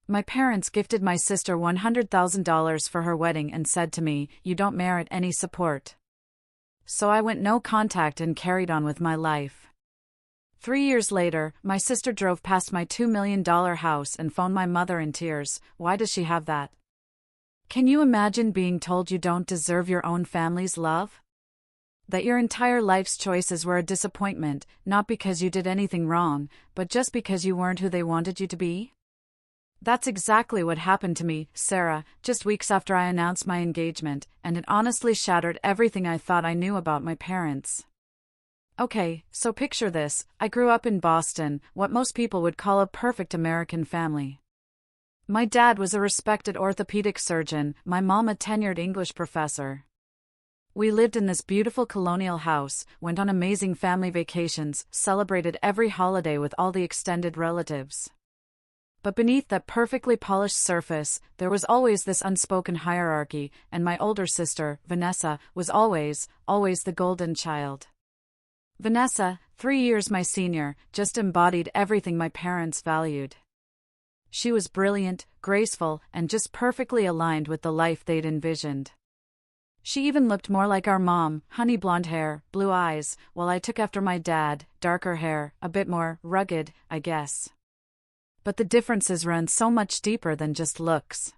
My parents gifted my sister $100,000 for her wedding and said to me, "You don't merit any support." So I went no contact and carried on with my life. 3 years later, my sister drove past my $2 million house and phoned my mother in tears. Why does she have that? Can you imagine being told you don't deserve your own family's love? That your entire life's choices were a disappointment, not because you did anything wrong, but just because you weren't who they wanted you to be? That's exactly what happened to me, Sarah, just weeks after I announced my engagement, and it honestly shattered everything I thought I knew about my parents. Okay, so picture this. I grew up in Boston, what most people would call a perfect American family. My dad was a respected orthopedic surgeon, my mom a tenured English professor. We lived in this beautiful colonial house, went on amazing family vacations, celebrated every holiday with all the extended relatives. But beneath that perfectly polished surface, there was always this unspoken hierarchy, and my older sister, Vanessa, was always the golden child. Vanessa, 3 years my senior, just embodied everything my parents valued. She was brilliant, graceful, and just perfectly aligned with the life they'd envisioned. She even looked more like our mom, honey blonde hair, blue eyes, while I took after my dad, darker hair, a bit more rugged, I guess. But the differences ran so much deeper than just looks.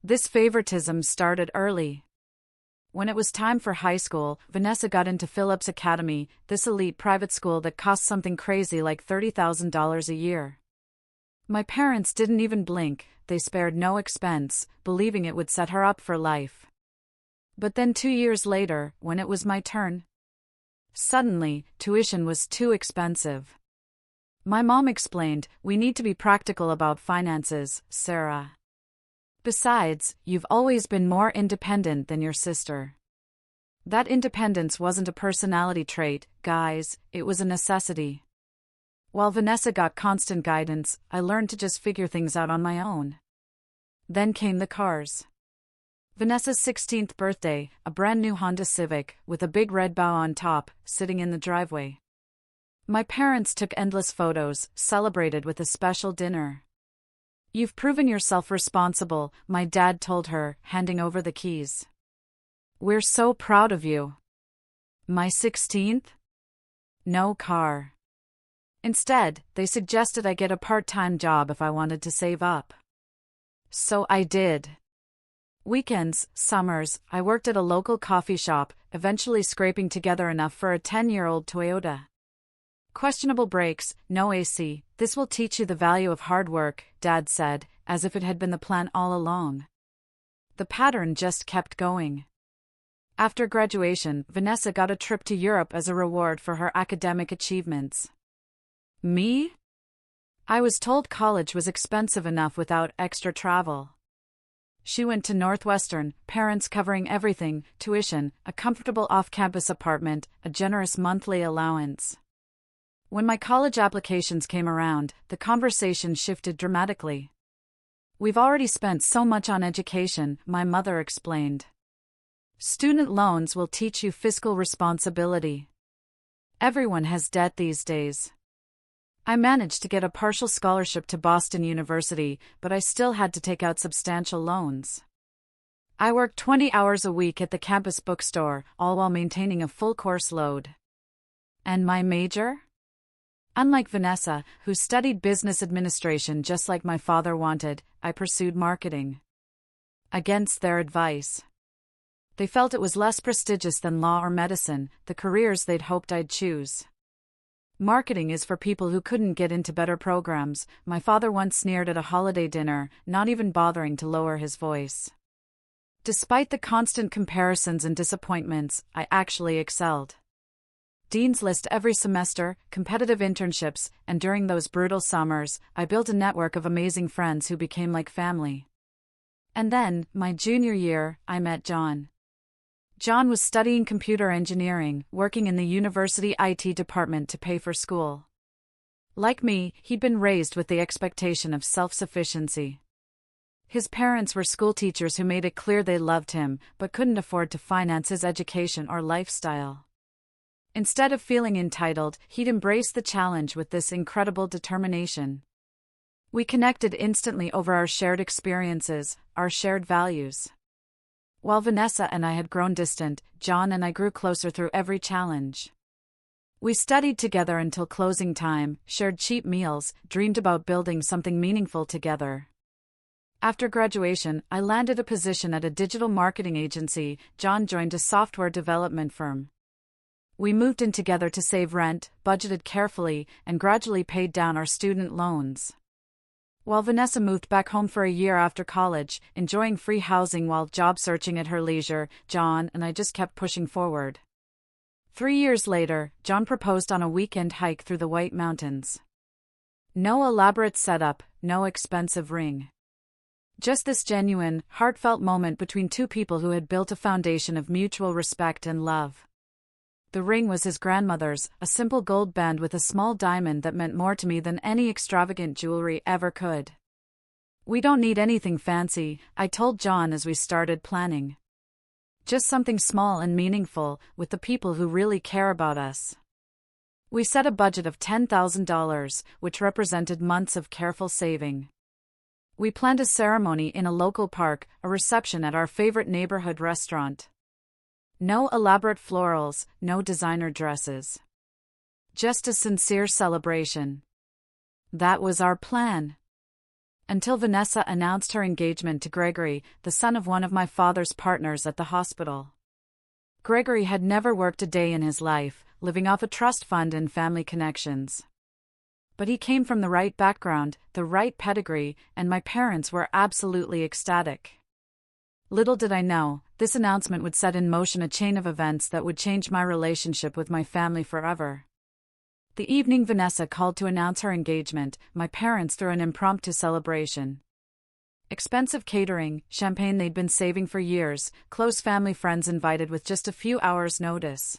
This favoritism started early. When it was time for high school, Vanessa got into Phillips Academy, this elite private school that cost something crazy like $30,000 a year. My parents didn't even blink, they spared no expense, believing it would set her up for life. But then 2 years later, when it was my turn, suddenly, tuition was too expensive. My mom explained, "We need to be practical about finances, Sarah. Besides, you've always been more independent than your sister." That independence wasn't a personality trait, guys, it was a necessity. While Vanessa got constant guidance, I learned to just figure things out on my own. Then came the cars. Vanessa's 16th birthday, a brand new Honda Civic, with a big red bow on top, sitting in the driveway. My parents took endless photos, celebrated with a special dinner. "You've proven yourself responsible," my dad told her, handing over the keys. "We're so proud of you." My 16th? No car. Instead, they suggested I get a part-time job if I wanted to save up. So I did. Weekends, summers, I worked at a local coffee shop, eventually scraping together enough for a 10-year-old Toyota. "Questionable brakes, no AC, this will teach you the value of hard work," Dad said, as if it had been the plan all along. The pattern just kept going. After graduation, Vanessa got a trip to Europe as a reward for her academic achievements. Me? I was told college was expensive enough without extra travel. She went to Northwestern, parents covering everything, tuition, a comfortable off-campus apartment, a generous monthly allowance. When my college applications came around, the conversation shifted dramatically. "We've already spent so much on education," my mother explained. "Student loans will teach you fiscal responsibility. Everyone has debt these days." I managed to get a partial scholarship to Boston University, but I still had to take out substantial loans. I worked 20 hours a week at the campus bookstore, all while maintaining a full course load. And my major? Unlike Vanessa, who studied business administration just like my father wanted, I pursued marketing. Against their advice. They felt it was less prestigious than law or medicine, the careers they'd hoped I'd choose. "Marketing is for people who couldn't get into better programs," my father once sneered at a holiday dinner, not even bothering to lower his voice. Despite the constant comparisons and disappointments, I actually excelled. Dean's List every semester, competitive internships, and during those brutal summers, I built a network of amazing friends who became like family. And then, my junior year, I met John. John was studying computer engineering, working in the university IT department to pay for school. Like me, he'd been raised with the expectation of self-sufficiency. His parents were schoolteachers who made it clear they loved him, but couldn't afford to finance his education or lifestyle. Instead of feeling entitled, he'd embraced the challenge with this incredible determination. We connected instantly over our shared experiences, our shared values. While Vanessa and I had grown distant, John and I grew closer through every challenge. We studied together until closing time, shared cheap meals, dreamed about building something meaningful together. After graduation, I landed a position at a digital marketing agency. John joined a software development firm. We moved in together to save rent, budgeted carefully, and gradually paid down our student loans. While Vanessa moved back home for a year after college, enjoying free housing while job searching at her leisure, John and I just kept pushing forward. 3 years later, John proposed on a weekend hike through the White Mountains. No elaborate setup, no expensive ring. Just this genuine, heartfelt moment between two people who had built a foundation of mutual respect and love. The ring was his grandmother's, a simple gold band with a small diamond that meant more to me than any extravagant jewelry ever could. "We don't need anything fancy," I told John as we started planning. "Just something small and meaningful, with the people who really care about us." We set a budget of $10,000, which represented months of careful saving. We planned a ceremony in a local park, a reception at our favorite neighborhood restaurant. No elaborate florals, no designer dresses. Just a sincere celebration. That was our plan. Until Vanessa announced her engagement to Gregory, the son of one of my father's partners at the hospital. Gregory had never worked a day in his life, living off a trust fund and family connections. But he came from the right background, the right pedigree, and my parents were absolutely ecstatic. Little did I know, this announcement would set in motion a chain of events that would change my relationship with my family forever. The evening Vanessa called to announce her engagement, my parents threw an impromptu celebration. Expensive catering, champagne they'd been saving for years, close family friends invited with just a few hours' notice.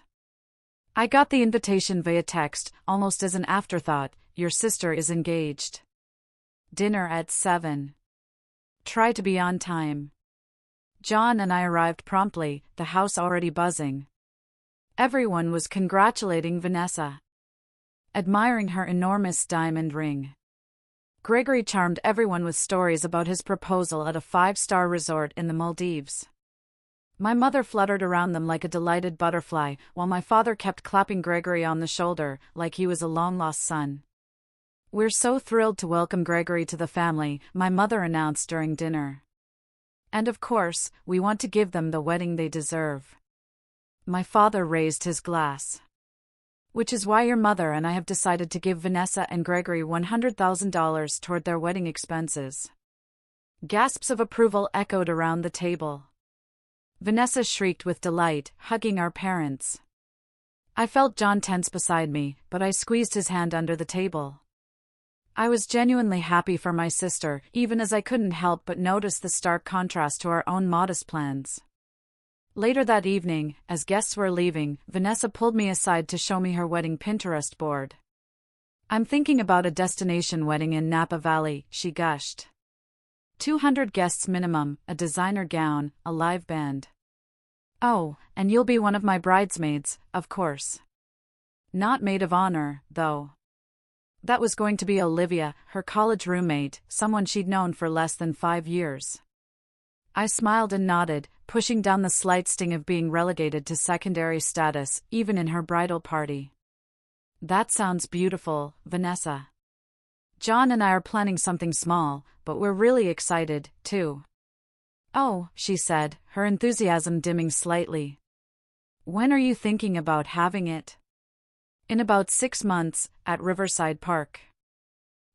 I got the invitation via text, almost as an afterthought: "Your sister is engaged. Dinner at 7. Try to be on time." John and I arrived promptly, the house already buzzing. Everyone was congratulating Vanessa, admiring her enormous diamond ring. Gregory charmed everyone with stories about his proposal at a 5-star resort in the Maldives. My mother fluttered around them like a delighted butterfly, while my father kept clapping Gregory on the shoulder, like he was a long-lost son. "We're so thrilled to welcome Gregory to the family," my mother announced during dinner. "And of course, we want to give them the wedding they deserve." My father raised his glass. "Which is why your mother and I have decided to give Vanessa and Gregory $100,000 toward their wedding expenses." Gasps of approval echoed around the table. Vanessa shrieked with delight, hugging our parents. I felt John tense beside me, but I squeezed his hand under the table. I was genuinely happy for my sister, even as I couldn't help but notice the stark contrast to our own modest plans. Later that evening, as guests were leaving, Vanessa pulled me aside to show me her wedding Pinterest board. "I'm thinking about a destination wedding in Napa Valley," she gushed. 200 guests minimum, a designer gown, a live band. "Oh, and you'll be one of my bridesmaids, of course." Not maid of honor, though. That was going to be Olivia, her college roommate, someone she'd known for less than 5 years. I smiled and nodded, pushing down the slight sting of being relegated to secondary status, even in her bridal party. "That sounds beautiful, Vanessa. John and I are planning something small, but we're really excited, too." "Oh," she said, her enthusiasm dimming slightly. "When are you thinking about having it?" "In about 6 months, at Riverside Park.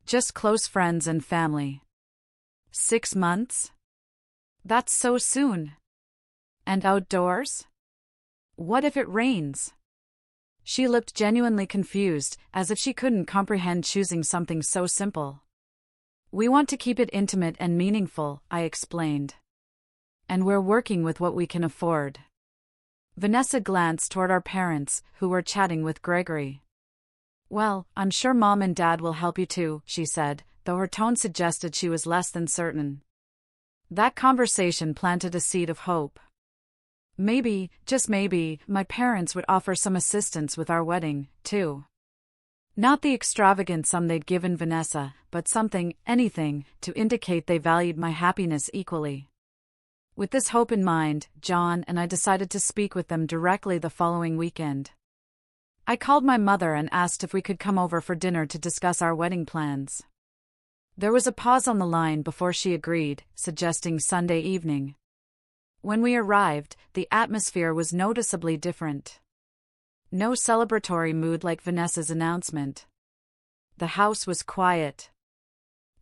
Just close friends and family." 6 months? That's so soon. And outdoors? What if it rains? She looked genuinely confused, as if she couldn't comprehend choosing something so simple. "We want to keep it intimate and meaningful," I explained. "And we're working with what we can afford." Vanessa glanced toward our parents, who were chatting with Gregory. "Well, I'm sure Mom and Dad will help you too," she said, though her tone suggested she was less than certain. That conversation planted a seed of hope. Maybe, just maybe, my parents would offer some assistance with our wedding, too. Not the extravagant sum they'd given Vanessa, but something, anything, to indicate they valued my happiness equally. With this hope in mind, John and I decided to speak with them directly the following weekend. I called my mother and asked if we could come over for dinner to discuss our wedding plans. There was a pause on the line before she agreed, suggesting Sunday evening. When we arrived, the atmosphere was noticeably different. No celebratory mood like Vanessa's announcement. The house was quiet.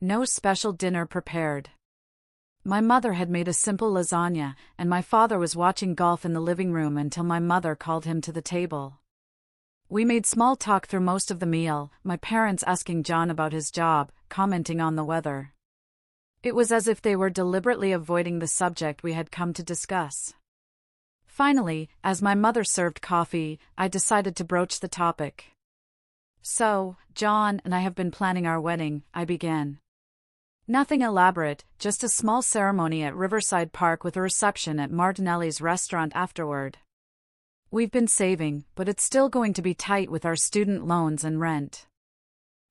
No special dinner prepared. My mother had made a simple lasagna, and my father was watching golf in the living room until my mother called him to the table. We made small talk through most of the meal, my parents asking John about his job, commenting on the weather. It was as if they were deliberately avoiding the subject we had come to discuss. Finally, as my mother served coffee, I decided to broach the topic. "So, John and I have been planning our wedding," I began. "Nothing elaborate, just a small ceremony at Riverside Park with a reception at Martinelli's restaurant afterward. We've been saving, but it's still going to be tight with our student loans and rent."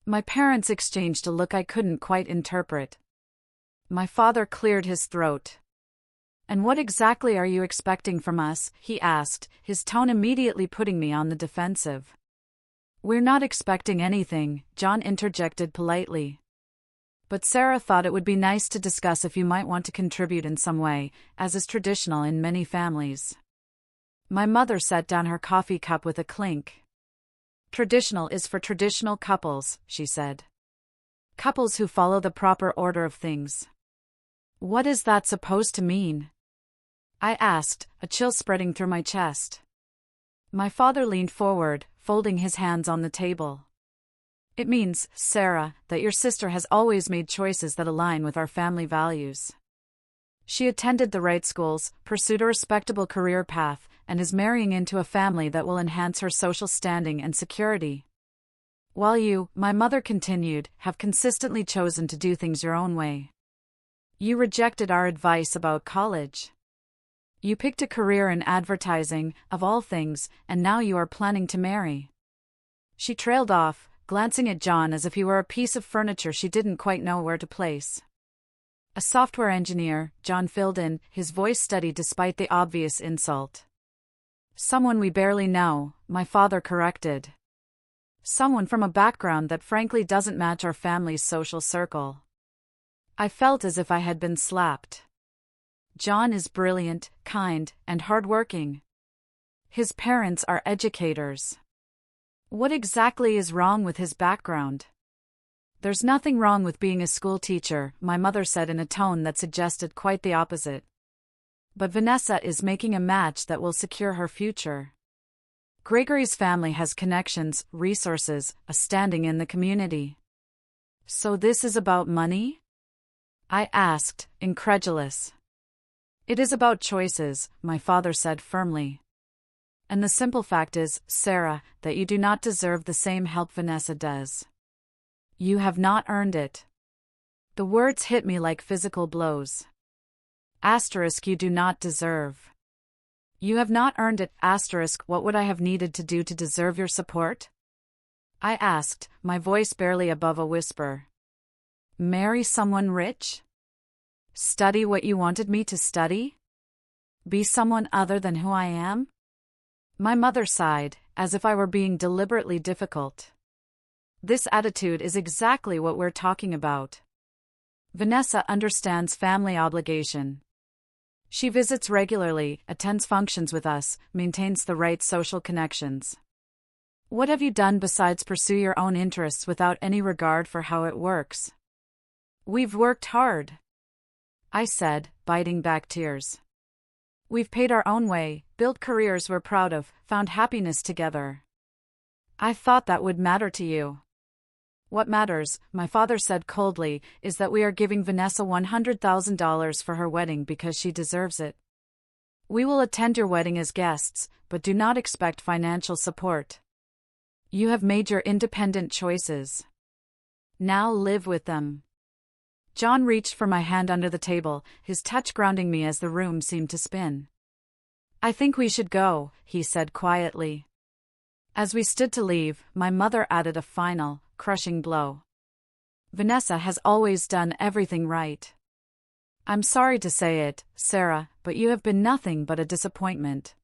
My parents exchanged a look I couldn't quite interpret. My father cleared his throat. "And what exactly are you expecting from us?" he asked, his tone immediately putting me on the defensive. "We're not expecting anything," John interjected politely. "But Sarah thought it would be nice to discuss if you might want to contribute in some way, as is traditional in many families." My mother set down her coffee cup with a clink. "Traditional is for traditional couples," she said. "Couples who follow the proper order of things." "What is that supposed to mean?" I asked, a chill spreading through my chest. My father leaned forward, folding his hands on the table. "It means, Sarah, that your sister has always made choices that align with our family values. She attended the right schools, pursued a respectable career path, and is marrying into a family that will enhance her social standing and security. While you," my mother continued, "have consistently chosen to do things your own way. You rejected our advice about college. You picked a career in advertising, of all things, and now you are planning to marry." She trailed off, glancing at John as if he were a piece of furniture she didn't quite know where to place. "A software engineer," John filled in, his voice steady despite the obvious insult. "Someone we barely know," my father corrected. "Someone from a background that frankly doesn't match our family's social circle." I felt as if I had been slapped. John is brilliant, kind, and hardworking. His parents are educators. What exactly is wrong with his background? "There's nothing wrong with being a school teacher," my mother said in a tone that suggested quite the opposite. "But Vanessa is making a match that will secure her future. Gregory's family has connections, resources, a standing in the community." "So this is about money?" I asked, incredulous. "It is about choices," my father said firmly. "And the simple fact is, Sarah, that you do not deserve the same help Vanessa does. You have not earned it." The words hit me like physical blows. Asterisk, you do not deserve. You have not earned it, asterisk, what would I have needed to do to deserve your support? I asked, my voice barely above a whisper. Marry someone rich? Study what you wanted me to study? Be someone other than who I am? My mother sighed, as if I were being deliberately difficult. This attitude is exactly what we're talking about. Vanessa understands family obligation. She visits regularly, attends functions with us, maintains the right social connections. What have you done besides pursue your own interests without any regard for how it works? We've worked hard, I said, biting back tears. We've paid our own way, built careers we're proud of, found happiness together. I thought that would matter to you. What matters, my father said coldly, is that we are giving Vanessa $100,000 for her wedding because she deserves it. We will attend your wedding as guests, but do not expect financial support. You have made your independent choices. Now live with them. John reached for my hand under the table, his touch grounding me as the room seemed to spin. I think we should go, he said quietly. As we stood to leave, my mother added a final, crushing blow. Vanessa has always done everything right. I'm sorry to say it, Sarah, but you have been nothing but a disappointment.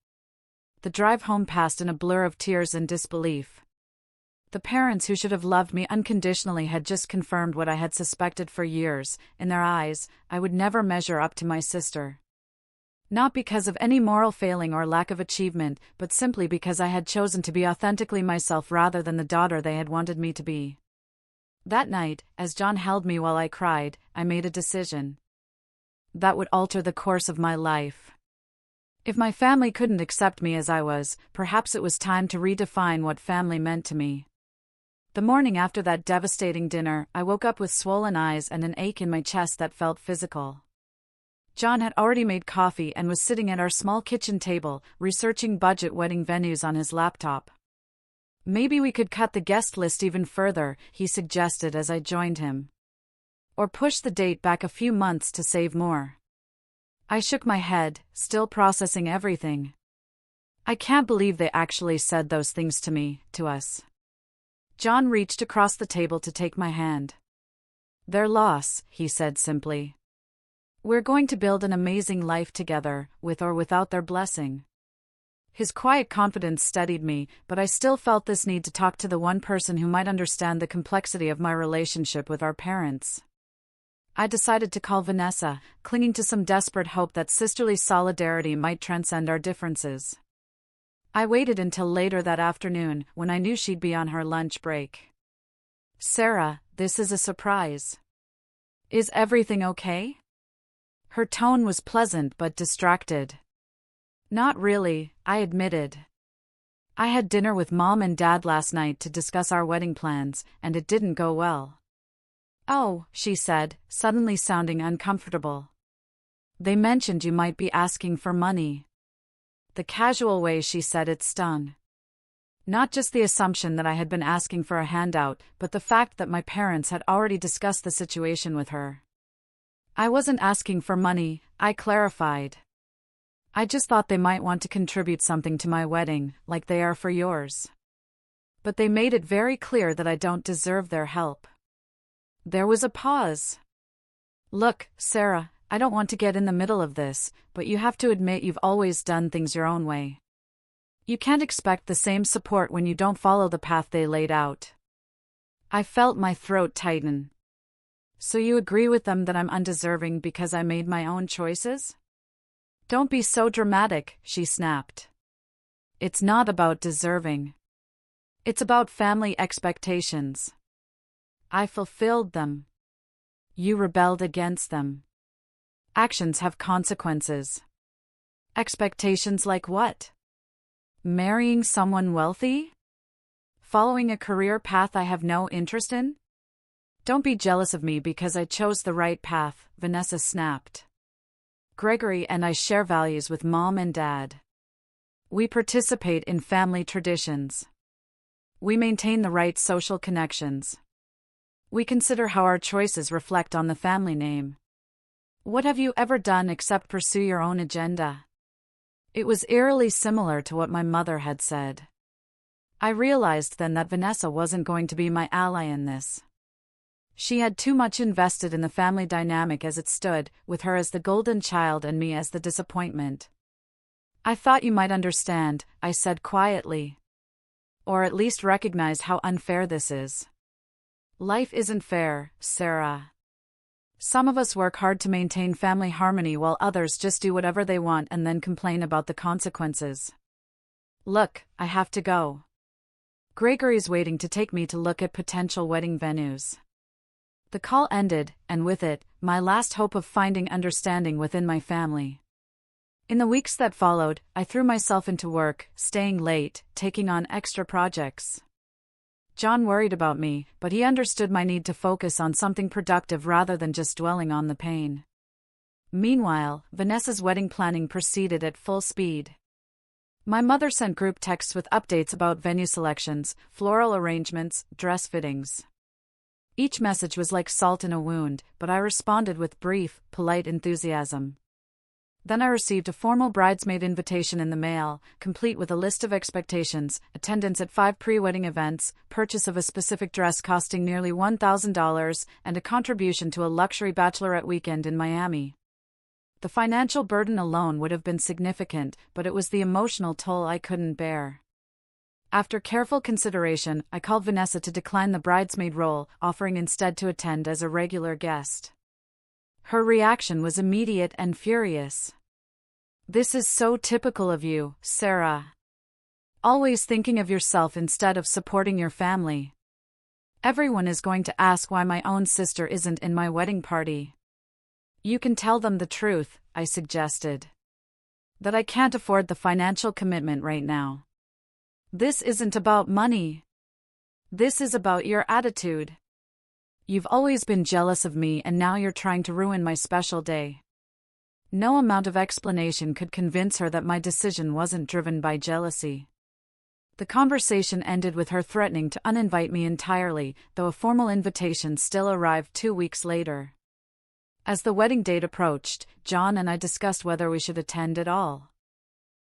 The drive home passed in a blur of tears and disbelief. The parents who should have loved me unconditionally had just confirmed what I had suspected for years. In their eyes, I would never measure up to my sister. Not because of any moral failing or lack of achievement, but simply because I had chosen to be authentically myself rather than the daughter they had wanted me to be. That night, as John held me while I cried, I made a decision that would alter the course of my life. If my family couldn't accept me as I was, perhaps it was time to redefine what family meant to me. The morning after that devastating dinner, I woke up with swollen eyes and an ache in my chest that felt physical. John had already made coffee and was sitting at our small kitchen table, researching budget wedding venues on his laptop. Maybe we could cut the guest list even further, he suggested as I joined him. Or push the date back a few months to save more. I shook my head, still processing everything. I can't believe they actually said those things to me, to us. John reached across the table to take my hand. Their loss, he said simply. We're going to build an amazing life together, with or without their blessing. His quiet confidence steadied me, but I still felt this need to talk to the one person who might understand the complexity of my relationship with our parents. I decided to call Vanessa, clinging to some desperate hope that sisterly solidarity might transcend our differences. I waited until later that afternoon, when I knew she'd be on her lunch break. Sarah, this is a surprise. Is everything okay? Her tone was pleasant but distracted. Not really, I admitted. I had dinner with Mom and Dad last night to discuss our wedding plans, and it didn't go well. Oh, she said, suddenly sounding uncomfortable. They mentioned you might be asking for money. The casual way she said it stung. Not just the assumption that I had been asking for a handout, but the fact that my parents had already discussed the situation with her. I wasn't asking for money, I clarified. I just thought they might want to contribute something to my wedding, like they are for yours. But they made it very clear that I don't deserve their help. There was a pause. Look, Sarah, I don't want to get in the middle of this, but you have to admit you've always done things your own way. You can't expect the same support when you don't follow the path they laid out. I felt my throat tighten. So you agree with them that I'm undeserving because I made my own choices? Don't be so dramatic, she snapped. It's not about deserving. It's about family expectations. I fulfilled them. You rebelled against them. Actions have consequences. Expectations like what? Marrying someone wealthy? Following a career path I have no interest in? Don't be jealous of me because I chose the right path, Vanessa snapped. Gregory and I share values with Mom and Dad. We participate in family traditions. We maintain the right social connections. We consider how our choices reflect on the family name. What have you ever done except pursue your own agenda? It was eerily similar to what my mother had said. I realized then that Vanessa wasn't going to be my ally in this. She had too much invested in the family dynamic as it stood, with her as the golden child and me as the disappointment. I thought you might understand, I said quietly. Or at least recognize how unfair this is. Life isn't fair, Sarah. Some of us work hard to maintain family harmony while others just do whatever they want and then complain about the consequences. Look, I have to go. Gregory's waiting to take me to look at potential wedding venues. The call ended, and with it, my last hope of finding understanding within my family. In the weeks that followed, I threw myself into work, staying late, taking on extra projects. John worried about me, but he understood my need to focus on something productive rather than just dwelling on the pain. Meanwhile, Vanessa's wedding planning proceeded at full speed. My mother sent group texts with updates about venue selections, floral arrangements, dress fittings. Each message was like salt in a wound, but I responded with brief, polite enthusiasm. Then I received a formal bridesmaid invitation in the mail, complete with a list of expectations: attendance at 5 pre-wedding events, purchase of a specific dress costing nearly $1,000, and a contribution to a luxury bachelorette weekend in Miami. The financial burden alone would have been significant, but it was the emotional toll I couldn't bear. After careful consideration, I called Vanessa to decline the bridesmaid role, offering instead to attend as a regular guest. Her reaction was immediate and furious. "This is so typical of you, Sarah. Always thinking of yourself instead of supporting your family. Everyone is going to ask why my own sister isn't in my wedding party." "You can tell them the truth," I suggested. "That I can't afford the financial commitment right now. This isn't about money. This is about your attitude. You've always been jealous of me, and now you're trying to ruin my special day." No amount of explanation could convince her that my decision wasn't driven by jealousy. The conversation ended with her threatening to uninvite me entirely, though a formal invitation still arrived 2 weeks later. As the wedding date approached, John and I discussed whether we should attend at all.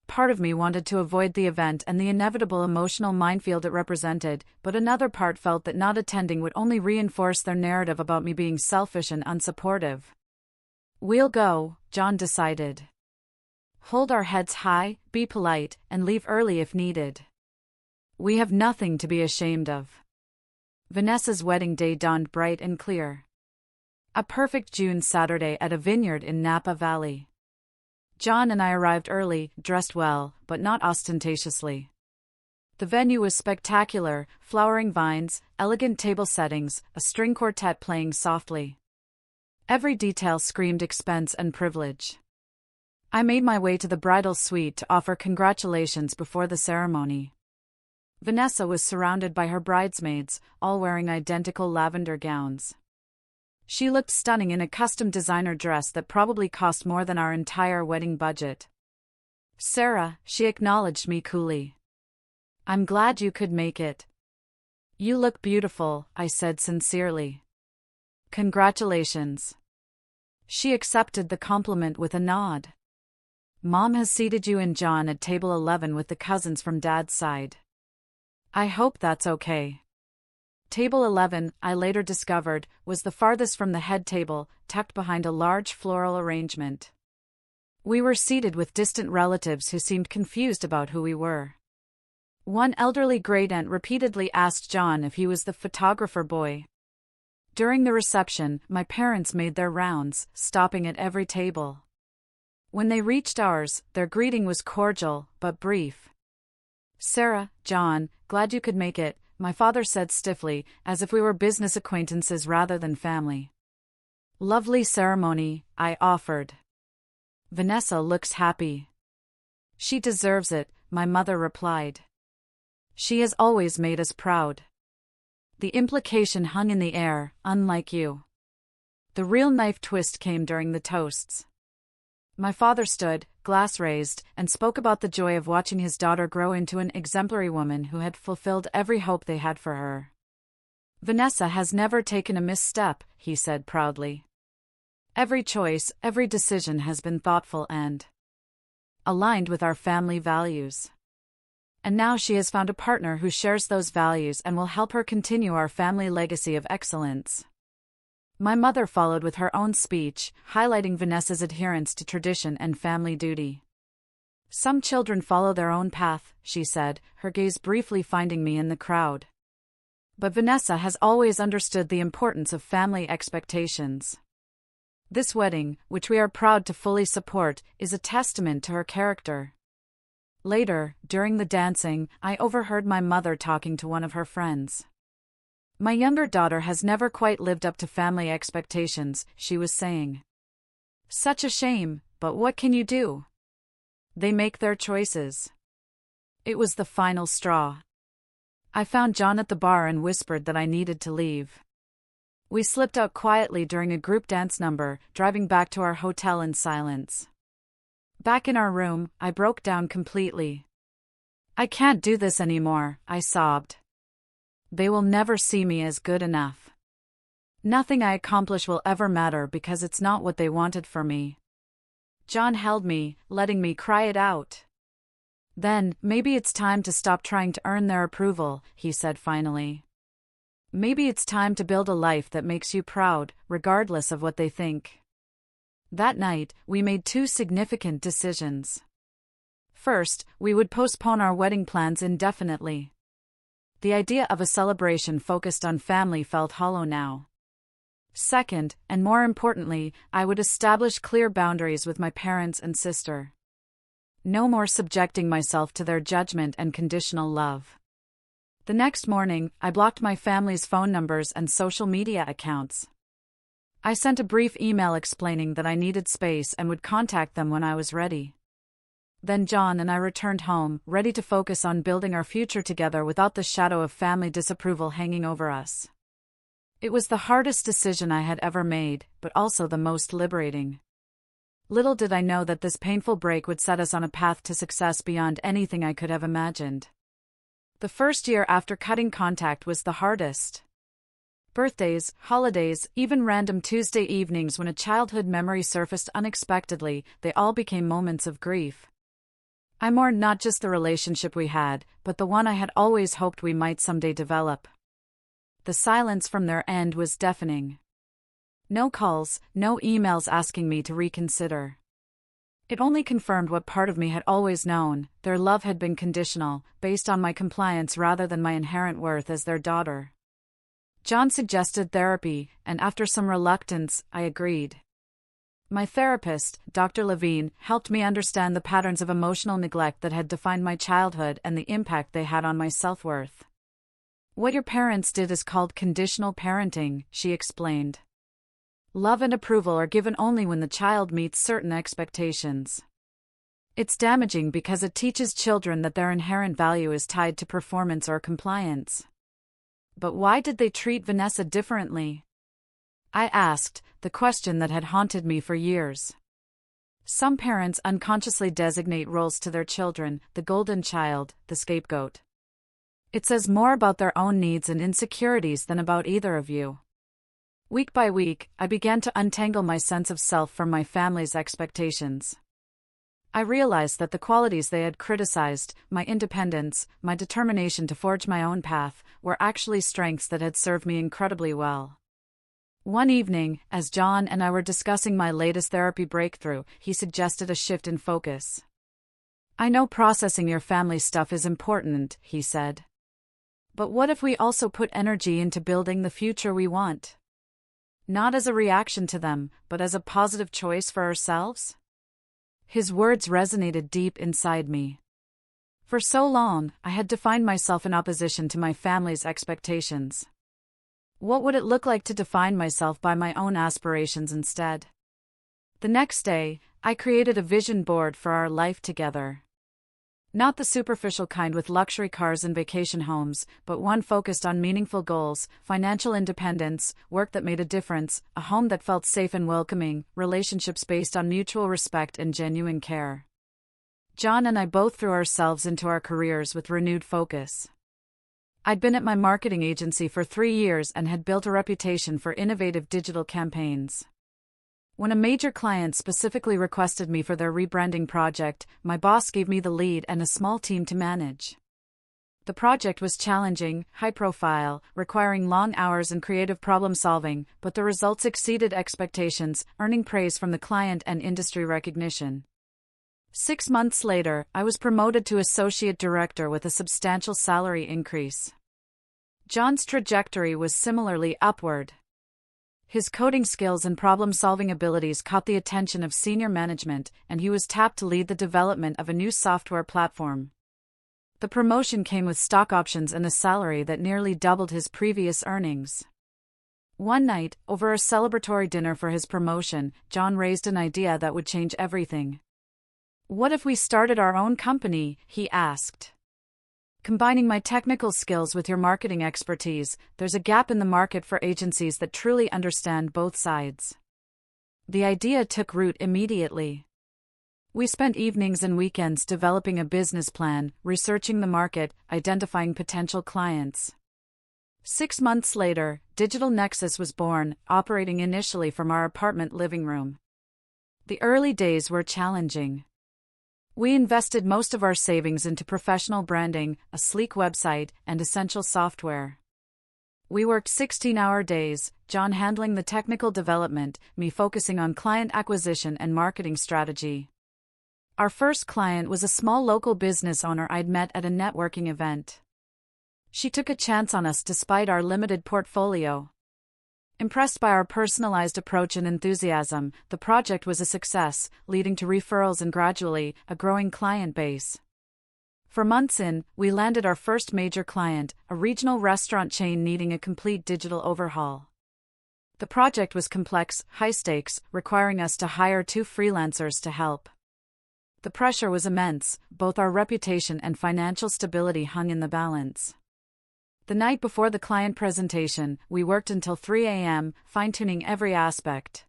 Part of me wanted to avoid the event and the inevitable emotional minefield it represented, but another part felt that not attending would only reinforce their narrative about me being selfish and unsupportive. "We'll go," John decided. "Hold our heads high, be polite, and leave early if needed. We have nothing to be ashamed of." Vanessa's wedding day dawned bright and clear. A perfect June Saturday at a vineyard in Napa Valley. John and I arrived early, dressed well, but not ostentatiously. The venue was spectacular: flowering vines, elegant table settings, a string quartet playing softly. Every detail screamed expense and privilege. I made my way to the bridal suite to offer congratulations before the ceremony. Vanessa was surrounded by her bridesmaids, all wearing identical lavender gowns. She looked stunning in a custom designer dress that probably cost more than our entire wedding budget. "Sarah," she acknowledged me coolly. "I'm glad you could make it." "You look beautiful," I said sincerely. "Congratulations." She accepted the compliment with a nod. "Mom has seated you and John at table 11 with the cousins from Dad's side. I hope that's okay." Table 11, I later discovered, was the farthest from the head table, tucked behind a large floral arrangement. We were seated with distant relatives who seemed confused about who we were. One elderly great-aunt repeatedly asked John if he was the photographer boy. During the reception, my parents made their rounds, stopping at every table. When they reached ours, their greeting was cordial, but brief. "Sarah, John, glad you could make it," my father said stiffly, as if we were business acquaintances rather than family. "Lovely ceremony," I offered. "Vanessa looks happy." "She deserves it," my mother replied. "She has always made us proud." The implication hung in the air: "unlike you." The real knife twist came during the toasts. My father stood, glass raised, and spoke about the joy of watching his daughter grow into an exemplary woman who had fulfilled every hope they had for her. "Vanessa has never taken a misstep," he said proudly. "Every choice, every decision has been thoughtful and aligned with our family values. And now she has found a partner who shares those values and will help her continue our family legacy of excellence." My mother followed with her own speech, highlighting Vanessa's adherence to tradition and family duty. "Some children follow their own path," she said, her gaze briefly finding me in the crowd. "But Vanessa has always understood the importance of family expectations. This wedding, which we are proud to fully support, is a testament to her character." Later, during the dancing, I overheard my mother talking to one of her friends. "My younger daughter has never quite lived up to family expectations," she was saying. "Such a shame, but what can you do? They make their choices." It was the final straw. I found John at the bar and whispered that I needed to leave. We slipped out quietly during a group dance number, driving back to our hotel in silence. Back in our room, I broke down completely. "I can't do this anymore," I sobbed. "They will never see me as good enough. Nothing I accomplish will ever matter because it's not what they wanted for me." John held me, letting me cry it out. Then, maybe it's time to stop trying to earn their approval, he said finally. Maybe it's time to build a life that makes you proud, regardless of what they think. That night, we made two significant decisions. First, we would postpone our wedding plans indefinitely. The idea of a celebration focused on family felt hollow now. Second, and more importantly, I would establish clear boundaries with my parents and sister. No more subjecting myself to their judgment and conditional love. The next morning, I blocked my family's phone numbers and social media accounts. I sent a brief email explaining that I needed space and would contact them when I was ready. Then John and I returned home, ready to focus on building our future together without the shadow of family disapproval hanging over us. It was the hardest decision I had ever made, but also the most liberating. Little did I know that this painful break would set us on a path to success beyond anything I could have imagined. The first year after cutting contact was the hardest. Birthdays, holidays, even random Tuesday evenings when a childhood memory surfaced unexpectedly, they all became moments of grief. I mourned not just the relationship we had, but the one I had always hoped we might someday develop. The silence from their end was deafening. No calls, no emails asking me to reconsider. It only confirmed what part of me had always known: their love had been conditional, based on my compliance rather than my inherent worth as their daughter. John suggested therapy, and after some reluctance, I agreed. My therapist, Dr. Levine, helped me understand the patterns of emotional neglect that had defined my childhood and the impact they had on my self-worth. What your parents did is called conditional parenting, she explained. Love and approval are given only when the child meets certain expectations. It's damaging because it teaches children that their inherent value is tied to performance or compliance. But why did they treat Vanessa differently? I asked, the question that had haunted me for years. Some parents unconsciously designate roles to their children: the golden child, the scapegoat. It says more about their own needs and insecurities than about either of you. Week by week, I began to untangle my sense of self from my family's expectations. I realized that the qualities they had criticized, my independence, my determination to forge my own path, were actually strengths that had served me incredibly well. One evening, as John and I were discussing my latest therapy breakthrough, he suggested a shift in focus. I know processing your family stuff is important, he said. But what if we also put energy into building the future we want? Not as a reaction to them, but as a positive choice for ourselves? His words resonated deep inside me. For so long, I had defined myself in opposition to my family's expectations. What would it look like to define myself by my own aspirations instead? The next day, I created a vision board for our life together. Not the superficial kind with luxury cars and vacation homes, but one focused on meaningful goals: financial independence, work that made a difference, a home that felt safe and welcoming, relationships based on mutual respect and genuine care. John and I both threw ourselves into our careers with renewed focus. I'd been at my marketing agency for 3 years and had built a reputation for innovative digital campaigns. When a major client specifically requested me for their rebranding project, my boss gave me the lead and a small team to manage. The project was challenging, high-profile, requiring long hours and creative problem-solving, but the results exceeded expectations, earning praise from the client and industry recognition. 6 months later, I was promoted to associate director with a substantial salary increase. John's trajectory was similarly upward. His coding skills and problem-solving abilities caught the attention of senior management, and he was tapped to lead the development of a new software platform. The promotion came with stock options and a salary that nearly doubled his previous earnings. One night, over a celebratory dinner for his promotion, John raised an idea that would change everything. "What if we started our own company?" he asked. "Combining my technical skills with your marketing expertise, there's a gap in the market for agencies that truly understand both sides." The idea took root immediately. We spent evenings and weekends developing a business plan, researching the market, identifying potential clients. 6 months later, Digital Nexus was born, operating initially from our apartment living room. The early days were challenging. We invested most of our savings into professional branding, a sleek website, and essential software. We worked 16-hour days, John handling the technical development, me focusing on client acquisition and marketing strategy. Our first client was a small local business owner I'd met at a networking event. She took a chance on us despite our limited portfolio. Impressed by our personalized approach and enthusiasm, the project was a success, leading to referrals and gradually, a growing client base. For months in, we landed our first major client, a regional restaurant chain needing a complete digital overhaul. The project was complex, high stakes, requiring us to hire 2 freelancers to help. The pressure was immense, both our reputation and financial stability hung in the balance. The night before the client presentation, we worked until 3 a.m., fine-tuning every aspect.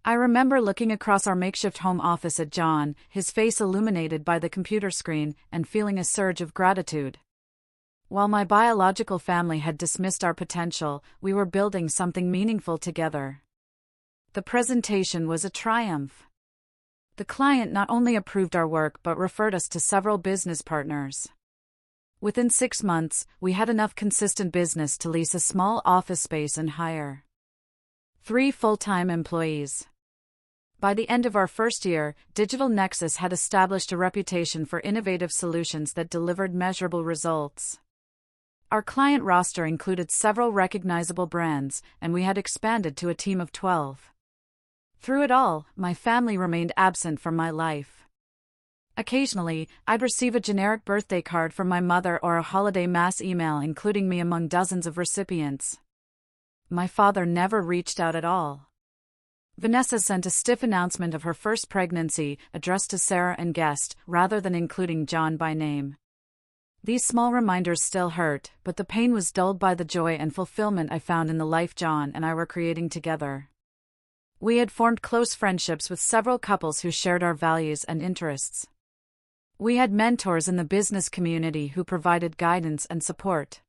I remember looking across our makeshift home office at John, his face illuminated by the computer screen, and feeling a surge of gratitude. While my biological family had dismissed our potential, we were building something meaningful together. The presentation was a triumph. The client not only approved our work but referred us to several business partners. Within 6 months, we had enough consistent business to lease a small office space and hire 3 full-time employees. By the end of our first year, Digital Nexus had established a reputation for innovative solutions that delivered measurable results. Our client roster included several recognizable brands, and we had expanded to a team of 12. Through it all, my family remained absent from my life. Occasionally, I'd receive a generic birthday card from my mother or a holiday mass email including me among dozens of recipients. My father never reached out at all. Vanessa sent a stiff announcement of her first pregnancy, addressed to Sarah and guest, rather than including John by name. These small reminders still hurt, but the pain was dulled by the joy and fulfillment I found in the life John and I were creating together. We had formed close friendships with several couples who shared our values and interests. We had mentors in the business community who provided guidance and support.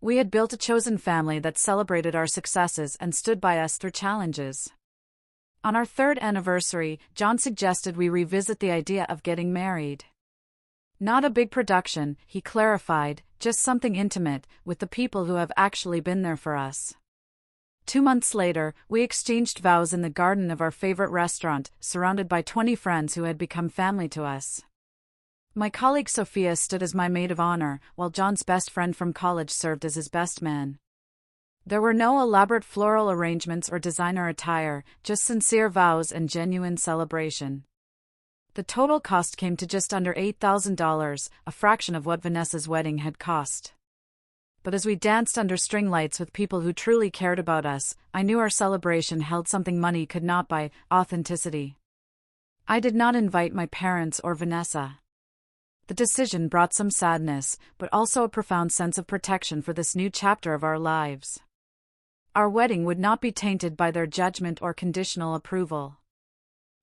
We had built a chosen family that celebrated our successes and stood by us through challenges. On our 3rd anniversary, John suggested we revisit the idea of getting married. Not a big production, he clarified, just something intimate, with the people who have actually been there for us. 2 months later, we exchanged vows in the garden of our favorite restaurant, surrounded by 20 friends who had become family to us. My colleague Sophia stood as my maid of honor, while John's best friend from college served as his best man. There were no elaborate floral arrangements or designer attire, just sincere vows and genuine celebration. The total cost came to just under $8,000, a fraction of what Vanessa's wedding had cost. But as we danced under string lights with people who truly cared about us, I knew our celebration held something money could not buy: authenticity. I did not invite my parents or Vanessa. The decision brought some sadness, but also a profound sense of protection for this new chapter of our lives. Our wedding would not be tainted by their judgment or conditional approval.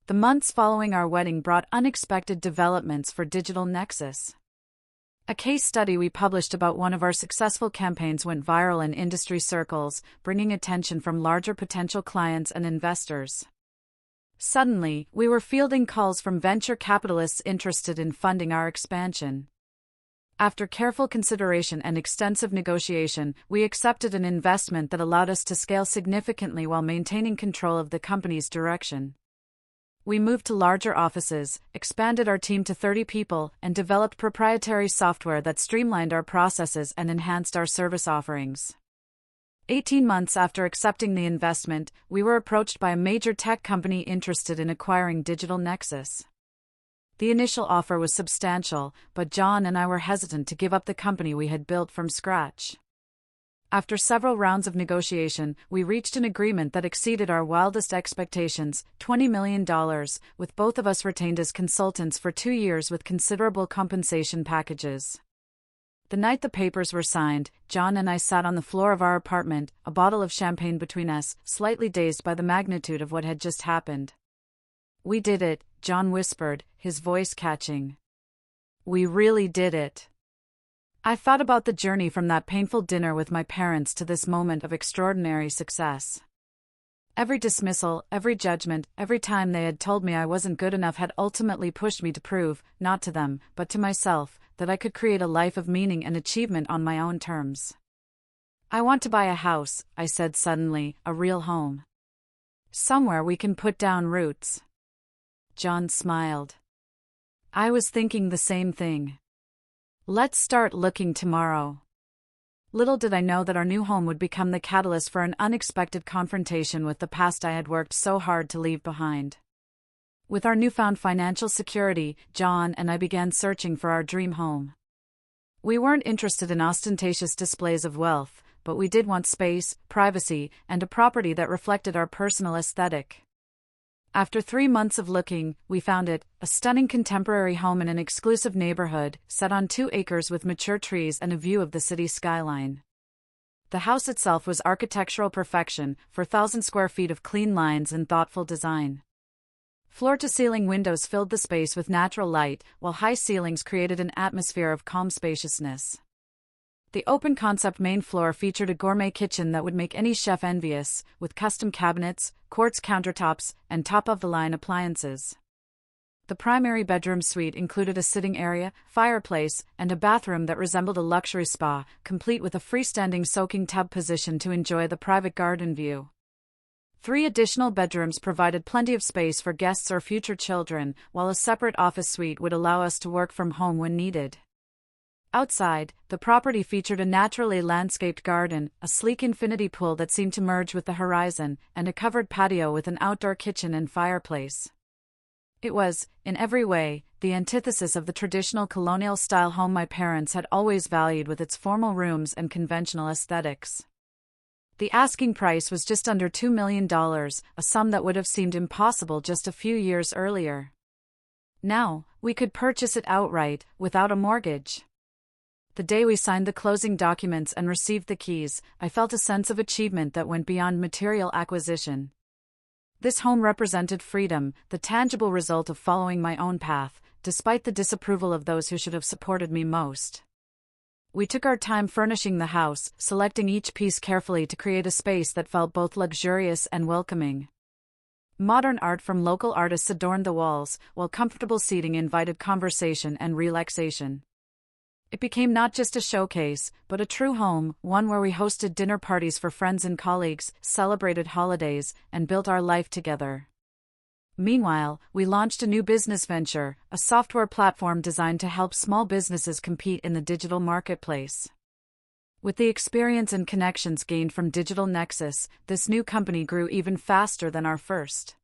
The months following our wedding brought unexpected developments for Digital Nexus. A case study we published about one of our successful campaigns went viral in industry circles, bringing attention from larger potential clients and investors. Suddenly, we were fielding calls from venture capitalists interested in funding our expansion. After careful consideration and extensive negotiation, we accepted an investment that allowed us to scale significantly while maintaining control of the company's direction. We moved to larger offices, expanded our team to 30 people, and developed proprietary software that streamlined our processes and enhanced our service offerings. 18 months after accepting the investment, we were approached by a major tech company interested in acquiring Digital Nexus. The initial offer was substantial, but John and I were hesitant to give up the company we had built from scratch. After several rounds of negotiation, we reached an agreement that exceeded our wildest expectations: $20 million, with both of us retained as consultants for 2 years with considerable compensation packages. The night the papers were signed, John and I sat on the floor of our apartment, a bottle of champagne between us, slightly dazed by the magnitude of what had just happened. "We did it," John whispered, his voice catching. "We really did it." I thought about the journey from that painful dinner with my parents to this moment of extraordinary success. Every dismissal, every judgment, every time they had told me I wasn't good enough had ultimately pushed me to prove, not to them, but to myself, that I could create a life of meaning and achievement on my own terms. I want to buy a house, I said suddenly, a real home. Somewhere we can put down roots. John smiled. I was thinking the same thing. Let's start looking tomorrow. Little did I know that our new home would become the catalyst for an unexpected confrontation with the past I had worked so hard to leave behind. With our newfound financial security, John and I began searching for our dream home. We weren't interested in ostentatious displays of wealth, but we did want space, privacy, and a property that reflected our personal aesthetic. After 3 months of looking, we found it, a stunning contemporary home in an exclusive neighborhood, set on 2 acres with mature trees and a view of the city skyline. The house itself was architectural perfection, 4,000 square feet of clean lines and thoughtful design. Floor-to-ceiling windows filled the space with natural light, while high ceilings created an atmosphere of calm spaciousness. The open-concept main floor featured a gourmet kitchen that would make any chef envious, with custom cabinets, quartz countertops, and top-of-the-line appliances. The primary bedroom suite included a sitting area, fireplace, and a bathroom that resembled a luxury spa, complete with a freestanding soaking tub position to enjoy the private garden view. 3 additional bedrooms provided plenty of space for guests or future children, while a separate office suite would allow us to work from home when needed. Outside, the property featured a naturally landscaped garden, a sleek infinity pool that seemed to merge with the horizon, and a covered patio with an outdoor kitchen and fireplace. It was, in every way, the antithesis of the traditional colonial-style home my parents had always valued, with its formal rooms and conventional aesthetics. The asking price was just under $2 million, a sum that would have seemed impossible just a few years earlier. Now, we could purchase it outright, without a mortgage. The day we signed the closing documents and received the keys, I felt a sense of achievement that went beyond material acquisition. This home represented freedom, the tangible result of following my own path, despite the disapproval of those who should have supported me most. We took our time furnishing the house, selecting each piece carefully to create a space that felt both luxurious and welcoming. Modern art from local artists adorned the walls, while comfortable seating invited conversation and relaxation. It became not just a showcase, but a true home, one where we hosted dinner parties for friends and colleagues, celebrated holidays, and built our life together. Meanwhile, we launched a new business venture, a software platform designed to help small businesses compete in the digital marketplace. With the experience and connections gained from Digital Nexus, this new company grew even faster than our first.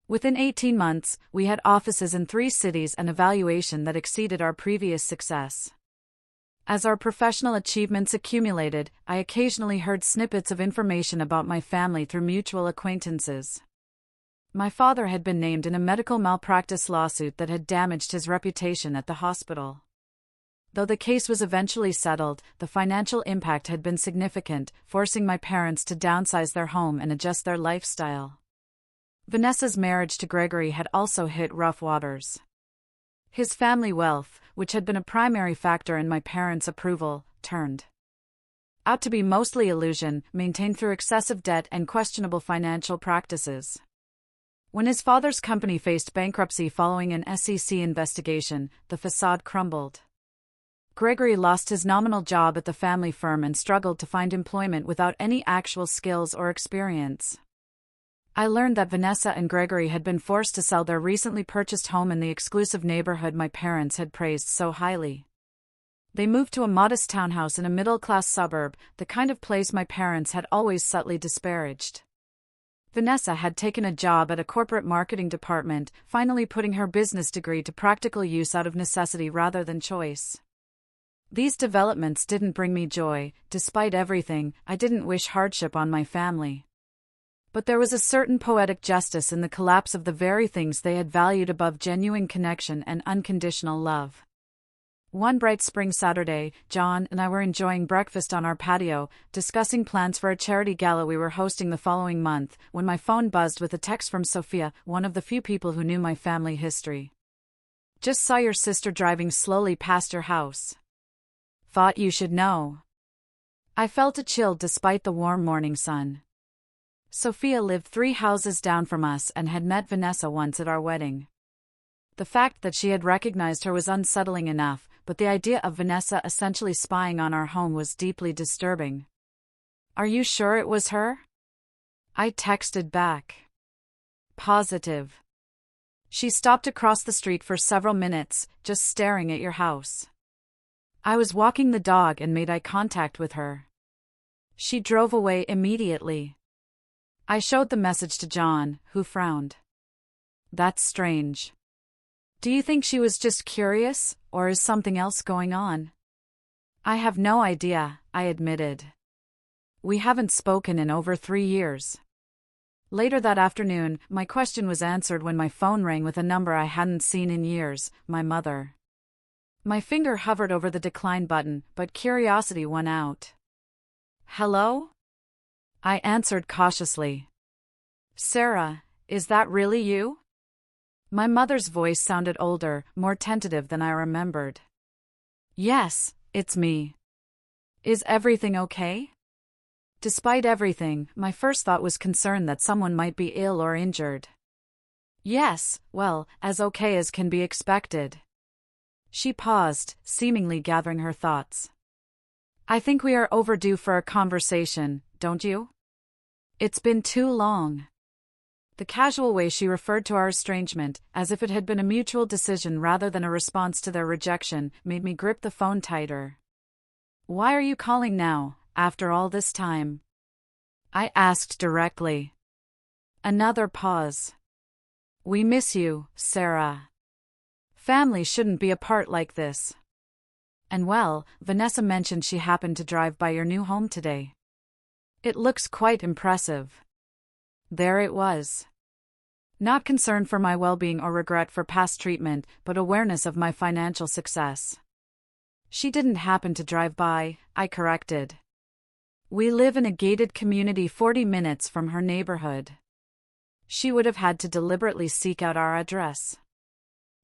Within 18 months, we had offices in 3 cities and a valuation that exceeded our previous success. As our professional achievements accumulated, I occasionally heard snippets of information about my family through mutual acquaintances. My father had been named in a medical malpractice lawsuit that had damaged his reputation at the hospital. Though the case was eventually settled, the financial impact had been significant, forcing my parents to downsize their home and adjust their lifestyle. Vanessa's marriage to Gregory had also hit rough waters. His family wealth, which had been a primary factor in my parents' approval, turned out to be mostly illusion, maintained through excessive debt and questionable financial practices. When his father's company faced bankruptcy following an SEC investigation, the facade crumbled. Gregory lost his nominal job at the family firm and struggled to find employment without any actual skills or experience. I learned that Vanessa and Gregory had been forced to sell their recently purchased home in the exclusive neighborhood my parents had praised so highly. They moved to a modest townhouse in a middle-class suburb, the kind of place my parents had always subtly disparaged. Vanessa had taken a job at a corporate marketing department, finally putting her business degree to practical use out of necessity rather than choice. These developments didn't bring me joy. Despite everything, I didn't wish hardship on my family. But there was a certain poetic justice in the collapse of the very things they had valued above genuine connection and unconditional love. One bright spring Saturday, John and I were enjoying breakfast on our patio, discussing plans for a charity gala we were hosting the following month, when my phone buzzed with a text from Sophia, one of the few people who knew my family history. "Just saw your sister driving slowly past your house. Thought you should know." I felt a chill despite the warm morning sun. Sophia lived 3 houses down from us and had met Vanessa once at our wedding. The fact that she had recognized her was unsettling enough, but the idea of Vanessa essentially spying on our home was deeply disturbing. "Are you sure it was her?" I texted back. "Positive." "She stopped across the street for several minutes, just staring at your house. I was walking the dog and made eye contact with her. She drove away immediately." I showed the message to John, who frowned. "That's strange. Do you think she was just curious, or is something else going on?" "I have no idea," I admitted. "We haven't spoken in over 3 years." Later that afternoon, my question was answered when my phone rang with a number I hadn't seen in years, my mother. My finger hovered over the decline button, but curiosity won out. "Hello?" I answered cautiously. "Sarah, is that really you?" My mother's voice sounded older, more tentative than I remembered. "Yes, it's me. Is everything okay?" Despite everything, my first thought was concern that someone might be ill or injured. "Yes, well, as okay as can be expected." She paused, seemingly gathering her thoughts. "I think we are overdue for a conversation, don't you? It's been too long." The casual way she referred to our estrangement, as if it had been a mutual decision rather than a response to their rejection, made me grip the phone tighter. "Why are you calling now, after all this time?" I asked directly. Another pause. "We miss you, Sarah. Family shouldn't be apart like this. And well, Vanessa mentioned she happened to drive by your new home today. It looks quite impressive." There it was. Not concern for my well-being or regret for past treatment, but awareness of my financial success. "She didn't happen to drive by," I corrected. "We live in a gated community 40 minutes from her neighborhood. She would have had to deliberately seek out our address."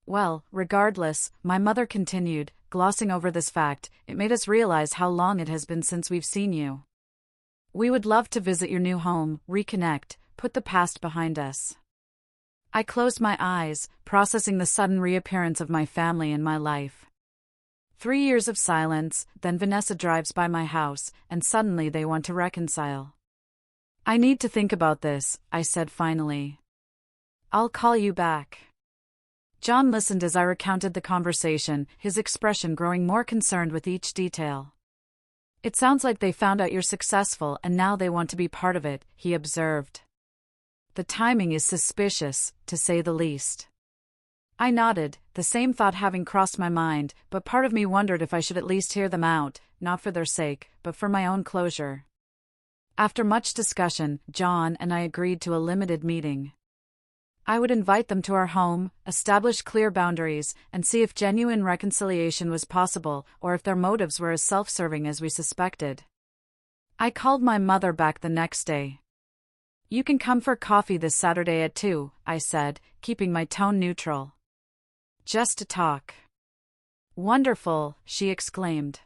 "Well, regardless," my mother continued, glossing over this fact, "it made us realize how long it has been since we've seen you. We would love to visit your new home, reconnect, put the past behind us." I closed my eyes, processing the sudden reappearance of my family in my life. 3 years of silence, then Vanessa drives by my house, and suddenly they want to reconcile. "I need to think about this," I said finally. "I'll call you back." John listened as I recounted the conversation, his expression growing more concerned with each detail. "It sounds like they found out you're successful and now they want to be part of it," he observed. "The timing is suspicious, to say the least." I nodded, the same thought having crossed my mind, but part of me wondered if I should at least hear them out, not for their sake, but for my own closure. After much discussion, John and I agreed to a limited meeting. I would invite them to our home, establish clear boundaries, and see if genuine reconciliation was possible or if their motives were as self-serving as we suspected. I called my mother back the next day. "You can come for coffee this Saturday at 2, I said, keeping my tone neutral. "Just to talk." "Wonderful," she exclaimed.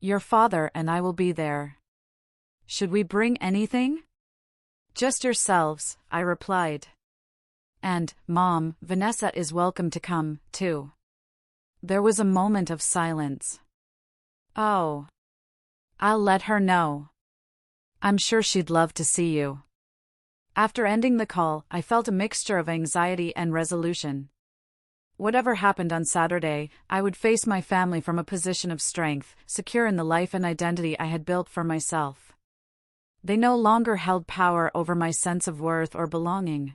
"Your father and I will be there. Should we bring anything?" "Just yourselves," I replied. "And, Mom, Vanessa is welcome to come, too." There was a moment of silence. "Oh. I'll let her know. I'm sure she'd love to see you." After ending the call, I felt a mixture of anxiety and resolution. Whatever happened on Saturday, I would face my family from a position of strength, secure in the life and identity I had built for myself. They no longer held power over my sense of worth or belonging.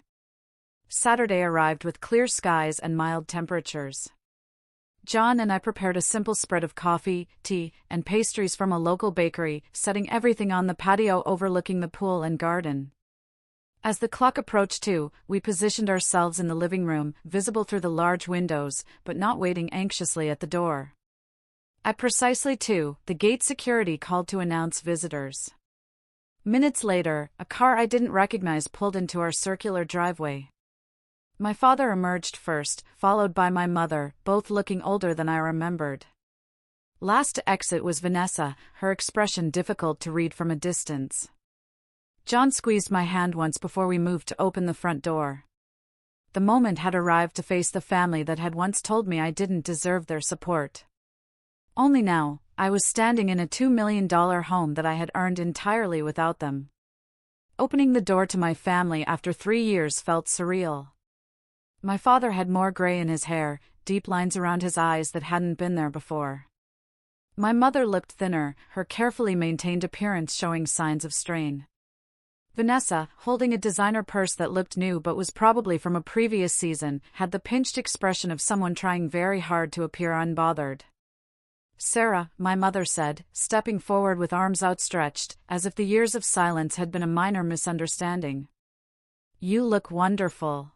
Saturday arrived with clear skies and mild temperatures. John and I prepared a simple spread of coffee, tea, and pastries from a local bakery, setting everything on the patio overlooking the pool and garden. As the clock approached 2, we positioned ourselves in the living room, visible through the large windows, but not waiting anxiously at the door. At precisely 2, the gate security called to announce visitors. Minutes later, a car I didn't recognize pulled into our circular driveway. My father emerged first, followed by my mother, both looking older than I remembered. Last to exit was Vanessa, her expression difficult to read from a distance. John squeezed my hand once before we moved to open the front door. The moment had arrived to face the family that had once told me I didn't deserve their support. Only now, I was standing in a $2 million home that I had earned entirely without them. Opening the door to my family after 3 years felt surreal. My father had more gray in his hair, deep lines around his eyes that hadn't been there before. My mother looked thinner, her carefully maintained appearance showing signs of strain. Vanessa, holding a designer purse that looked new but was probably from a previous season, had the pinched expression of someone trying very hard to appear unbothered. Sarah, my mother said, stepping forward with arms outstretched, as if the years of silence had been a minor misunderstanding. You look wonderful.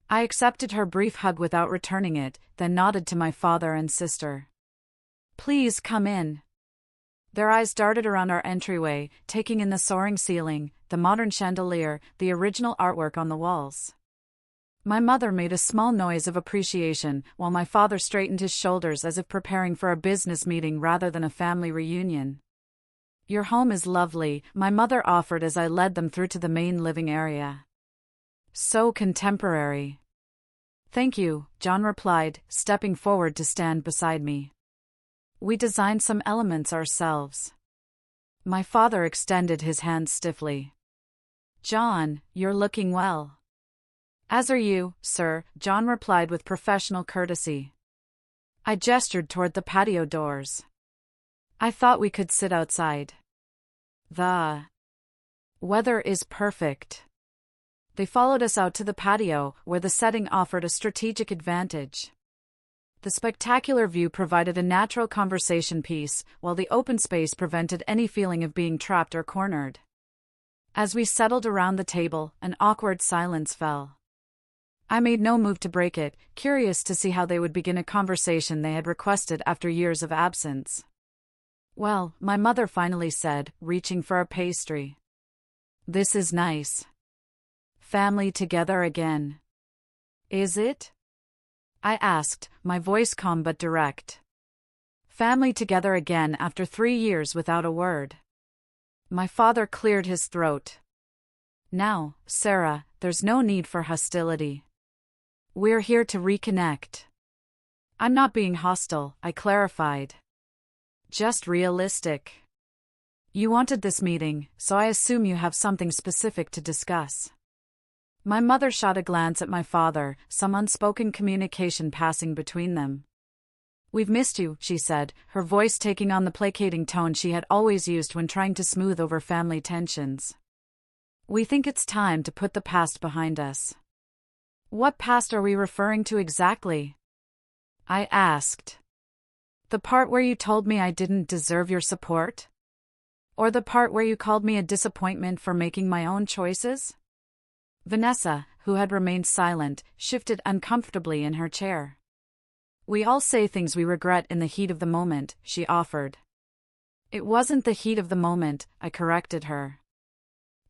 I accepted her brief hug without returning it, then nodded to my father and sister. Please come in. Their eyes darted around our entryway, taking in the soaring ceiling, the modern chandelier, the original artwork on the walls. My mother made a small noise of appreciation, while my father straightened his shoulders as if preparing for a business meeting rather than a family reunion. Your home is lovely, my mother offered as I led them through to the main living area. So contemporary. Thank you, John replied, stepping forward to stand beside me. We designed some elements ourselves. My father extended his hand stiffly. John, you're looking well. As are you, sir, John replied with professional courtesy. I gestured toward the patio doors. I thought we could sit outside. The weather is perfect. They followed us out to the patio, where the setting offered a strategic advantage. The spectacular view provided a natural conversation piece, while the open space prevented any feeling of being trapped or cornered. As we settled around the table, an awkward silence fell. I made no move to break it, curious to see how they would begin a conversation they had requested after years of absence. Well, my mother finally said, reaching for a pastry. This is nice. Family together again. Is it? I asked, my voice calm but direct. Family together again after 3 years without a word. My father cleared his throat. Now, Sarah, there's no need for hostility. We're here to reconnect. I'm not being hostile, I clarified. Just realistic. You wanted this meeting, so I assume you have something specific to discuss. My mother shot a glance at my father, some unspoken communication passing between them. We've missed you, she said, her voice taking on the placating tone she had always used when trying to smooth over family tensions. We think it's time to put the past behind us. What past are we referring to exactly? I asked. The part where you told me I didn't deserve your support? Or the part where you called me a disappointment for making my own choices? Vanessa, who had remained silent, shifted uncomfortably in her chair. We all say things we regret in the heat of the moment, she offered. It wasn't the heat of the moment, I corrected her.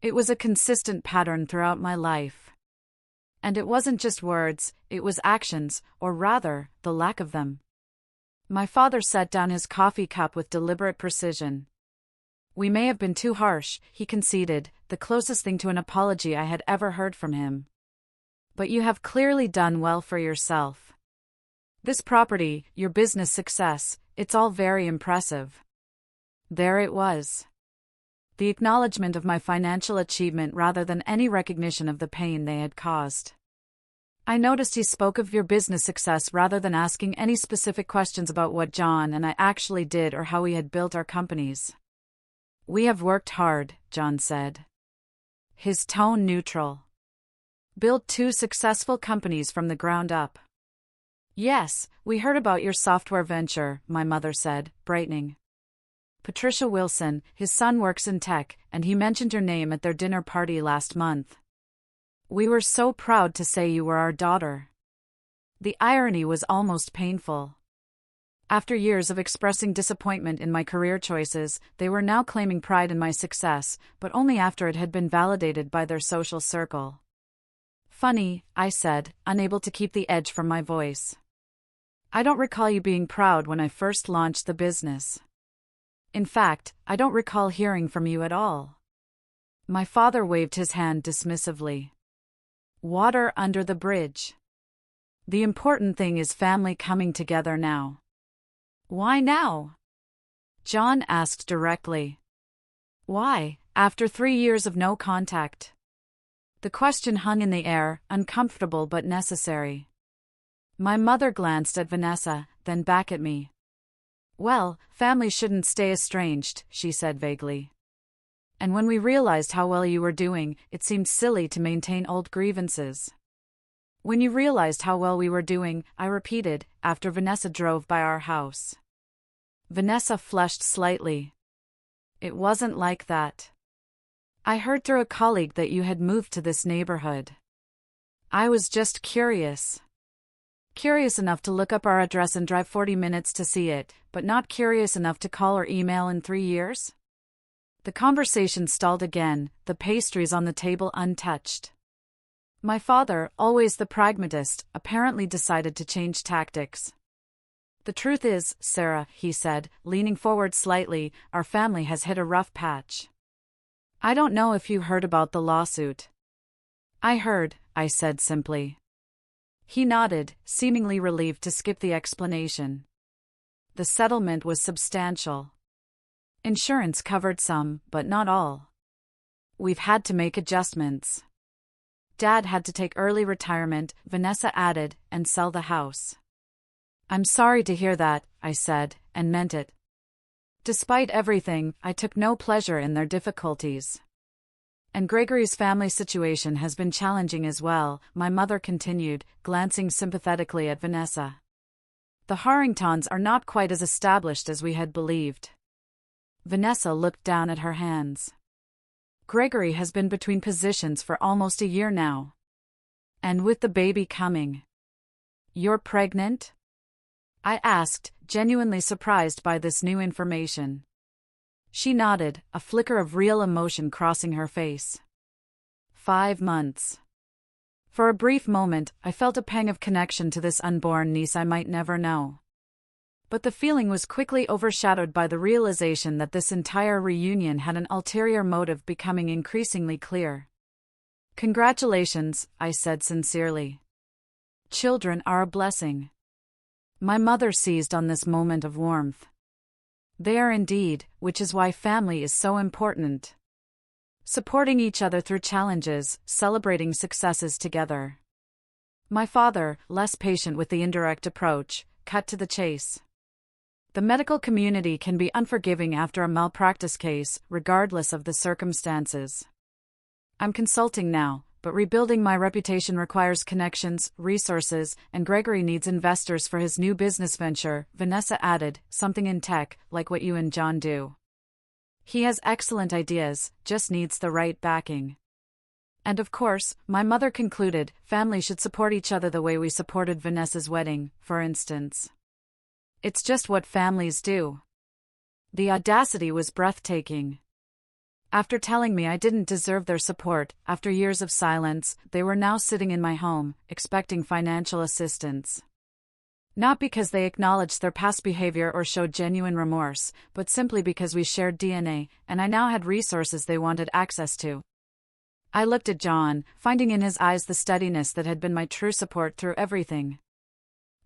It was a consistent pattern throughout my life. And it wasn't just words, it was actions, or rather, the lack of them. My father set down his coffee cup with deliberate precision. We may have been too harsh, he conceded, the closest thing to an apology I had ever heard from him. But you have clearly done well for yourself. This property, your business success, it's all very impressive. There it was. The acknowledgement of my financial achievement rather than any recognition of the pain they had caused. I noticed he spoke of your business success rather than asking any specific questions about what John and I actually did or how we had built our companies. We have worked hard, John said. His tone neutral. Built 2 successful companies from the ground up. Yes, we heard about your software venture, my mother said, brightening. Patricia Wilson, his son works in tech, and he mentioned your name at their dinner party last month. We were so proud to say you were our daughter. The irony was almost painful. After years of expressing disappointment in my career choices, they were now claiming pride in my success, but only after it had been validated by their social circle. Funny, I said, unable to keep the edge from my voice. I don't recall you being proud when I first launched the business. In fact, I don't recall hearing from you at all. My father waved his hand dismissively. Water under the bridge. The important thing is family coming together now. Why now? John asked directly. Why, after 3 years of no contact? The question hung in the air, uncomfortable but necessary. My mother glanced at Vanessa, then back at me. Well, families shouldn't stay estranged, she said vaguely. And when we realized how well you were doing, it seemed silly to maintain old grievances. When you realized how well we were doing, I repeated, after Vanessa drove by our house. Vanessa flushed slightly. It wasn't like that. I heard through a colleague that you had moved to this neighborhood. I was just curious. Curious enough to look up our address and drive 40 minutes to see it, but not curious enough to call or email in 3 years? The conversation stalled again, the pastries on the table untouched. My father, always the pragmatist, apparently decided to change tactics. The truth is, Sarah, he said, leaning forward slightly, our family has hit a rough patch. I don't know if you heard about the lawsuit. I heard, I said simply. He nodded, seemingly relieved to skip the explanation. The settlement was substantial. Insurance covered some, but not all. We've had to make adjustments. Dad had to take early retirement, Vanessa added, and sell the house. I'm sorry to hear that, I said, and meant it. Despite everything, I took no pleasure in their difficulties. And Gregory's family situation has been challenging as well, my mother continued, glancing sympathetically at Vanessa. The Harringtons are not quite as established as we had believed. Vanessa looked down at her hands. Gregory has been between positions for almost a year now. And with the baby coming. You're pregnant? I asked, genuinely surprised by this new information. She nodded, a flicker of real emotion crossing her face. 5 months. For a brief moment, I felt a pang of connection to this unborn niece I might never know. But the feeling was quickly overshadowed by the realization that this entire reunion had an ulterior motive becoming increasingly clear. Congratulations, I said sincerely. Children are a blessing. My mother seized on this moment of warmth. They are indeed, which is why family is so important. Supporting each other through challenges, celebrating successes together. My father, less patient with the indirect approach, cut to the chase. The medical community can be unforgiving after a malpractice case, regardless of the circumstances. I'm consulting now, but rebuilding my reputation requires connections, resources, and Gregory needs investors for his new business venture, Vanessa added, something in tech, like what you and John do. He has excellent ideas, just needs the right backing. And of course, my mother concluded, families should support each other the way we supported Vanessa's wedding, for instance. It's just what families do. The audacity was breathtaking. After telling me I didn't deserve their support, after years of silence, they were now sitting in my home, expecting financial assistance. Not because they acknowledged their past behavior or showed genuine remorse, but simply because we shared DNA, and I now had resources they wanted access to. I looked at John, finding in his eyes the steadiness that had been my true support through everything.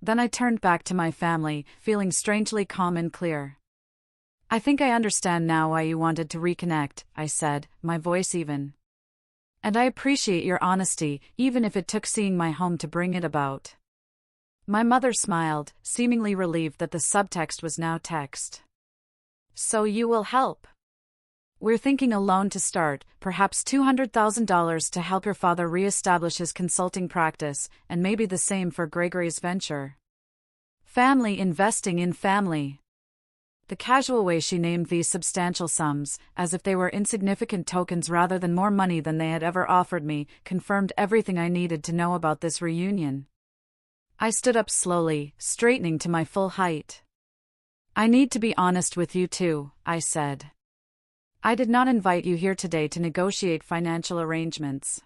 Then I turned back to my family, feeling strangely calm and clear. I think I understand now why you wanted to reconnect, I said, my voice even. And I appreciate your honesty, even if it took seeing my home to bring it about. My mother smiled, seemingly relieved that the subtext was now text. So you will help. We're thinking a loan to start, perhaps $200,000 to help your father re-establish his consulting practice, and maybe the same for Gregory's venture. Family investing in family. The casual way she named these substantial sums, as if they were insignificant tokens rather than more money than they had ever offered me, confirmed everything I needed to know about this reunion. I stood up slowly, straightening to my full height. I need to be honest with you too, I said. I did not invite you here today to negotiate financial arrangements.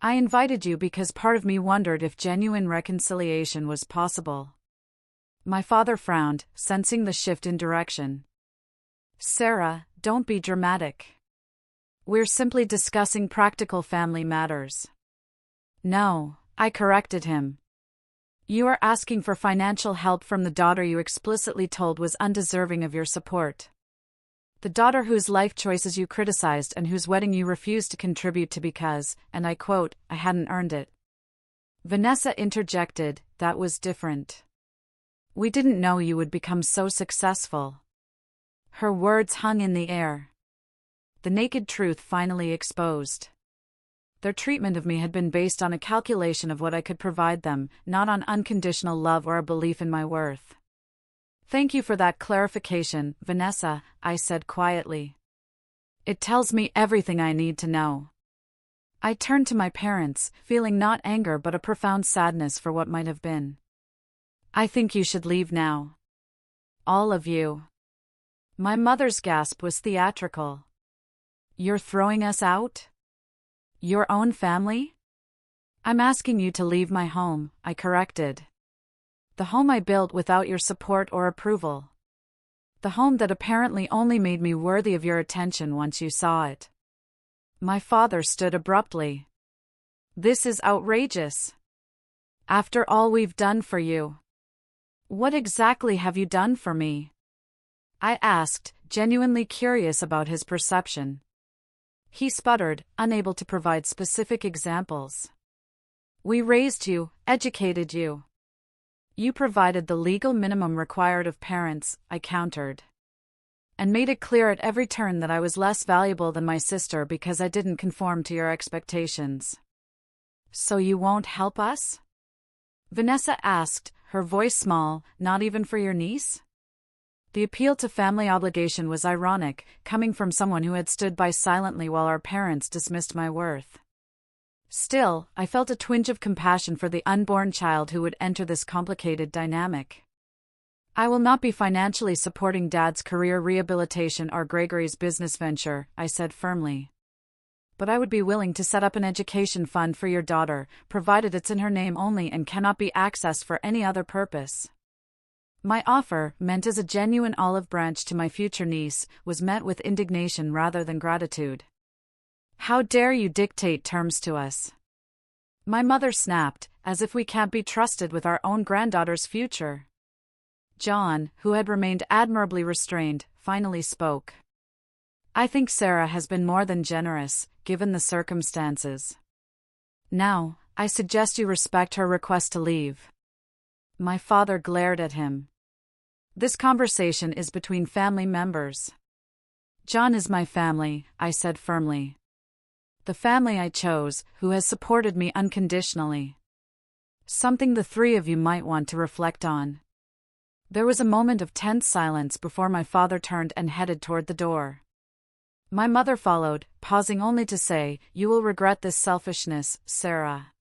I invited you because part of me wondered if genuine reconciliation was possible. My father frowned, sensing the shift in direction. Sarah, don't be dramatic. We're simply discussing practical family matters. No, I corrected him. You are asking for financial help from the daughter you explicitly told was undeserving of your support. The daughter whose life choices you criticized and whose wedding you refused to contribute to because, and I quote, I hadn't earned it. Vanessa interjected, that was different. We didn't know you would become so successful. Her words hung in the air. The naked truth finally exposed. Their treatment of me had been based on a calculation of what I could provide them, not on unconditional love or a belief in my worth. Thank you for that clarification, Vanessa, I said quietly. It tells me everything I need to know. I turned to my parents, feeling not anger but a profound sadness for what might have been. I think you should leave now. All of you. My mother's gasp was theatrical. You're throwing us out? Your own family? I'm asking you to leave my home, I corrected. The home I built without your support or approval. The home that apparently only made me worthy of your attention once you saw it. My father stood abruptly. This is outrageous. After all we've done for you. What exactly have you done for me? I asked, genuinely curious about his perception. He sputtered, unable to provide specific examples. We raised you, educated you. You provided the legal minimum required of parents, I countered. And made it clear at every turn that I was less valuable than my sister because I didn't conform to your expectations. So you won't help us? Vanessa asked, her voice small, not even for your niece? The appeal to family obligation was ironic, coming from someone who had stood by silently while our parents dismissed my worth. Still, I felt a twinge of compassion for the unborn child who would enter this complicated dynamic. I will not be financially supporting Dad's career rehabilitation or Gregory's business venture, I said firmly. But I would be willing to set up an education fund for your daughter, provided it's in her name only and cannot be accessed for any other purpose. My offer, meant as a genuine olive branch to my future niece, was met with indignation rather than gratitude. How dare you dictate terms to us? My mother snapped, as if we can't be trusted with our own granddaughter's future. John, who had remained admirably restrained, finally spoke. I think Sarah has been more than generous, given the circumstances. Now, I suggest you respect her request to leave. My father glared at him. This conversation is between family members. John is my family, I said firmly. The family I chose, who has supported me unconditionally. Something the three of you might want to reflect on. There was a moment of tense silence before my father turned and headed toward the door. My mother followed, pausing only to say, "You will regret this selfishness, Sarah.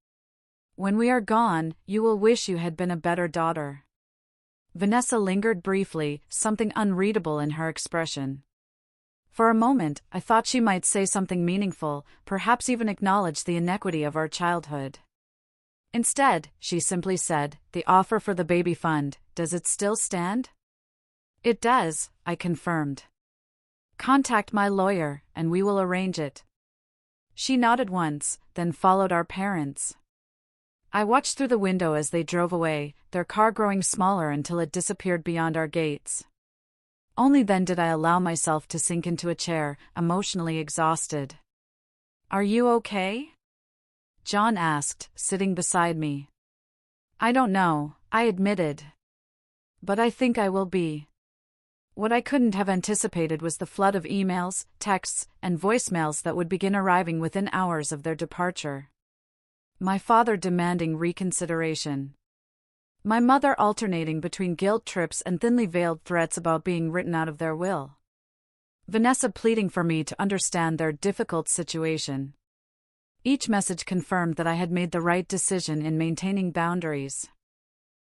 When we are gone, you will wish you had been a better daughter." Vanessa lingered briefly, something unreadable in her expression. For a moment, I thought she might say something meaningful, perhaps even acknowledge the inequity of our childhood. Instead, she simply said, "The offer for the baby fund, does it still stand?" "It does," I confirmed. "Contact my lawyer, and we will arrange it." She nodded once, then followed our parents. I watched through the window as they drove away, their car growing smaller until it disappeared beyond our gates. Only then did I allow myself to sink into a chair, emotionally exhausted. "Are you okay?" John asked, sitting beside me. "I don't know," I admitted. "But I think I will be." What I couldn't have anticipated was the flood of emails, texts, and voicemails that would begin arriving within hours of their departure. My father demanding reconsideration. My mother alternating between guilt trips and thinly veiled threats about being written out of their will. Vanessa pleading for me to understand their difficult situation. Each message confirmed that I had made the right decision in maintaining boundaries.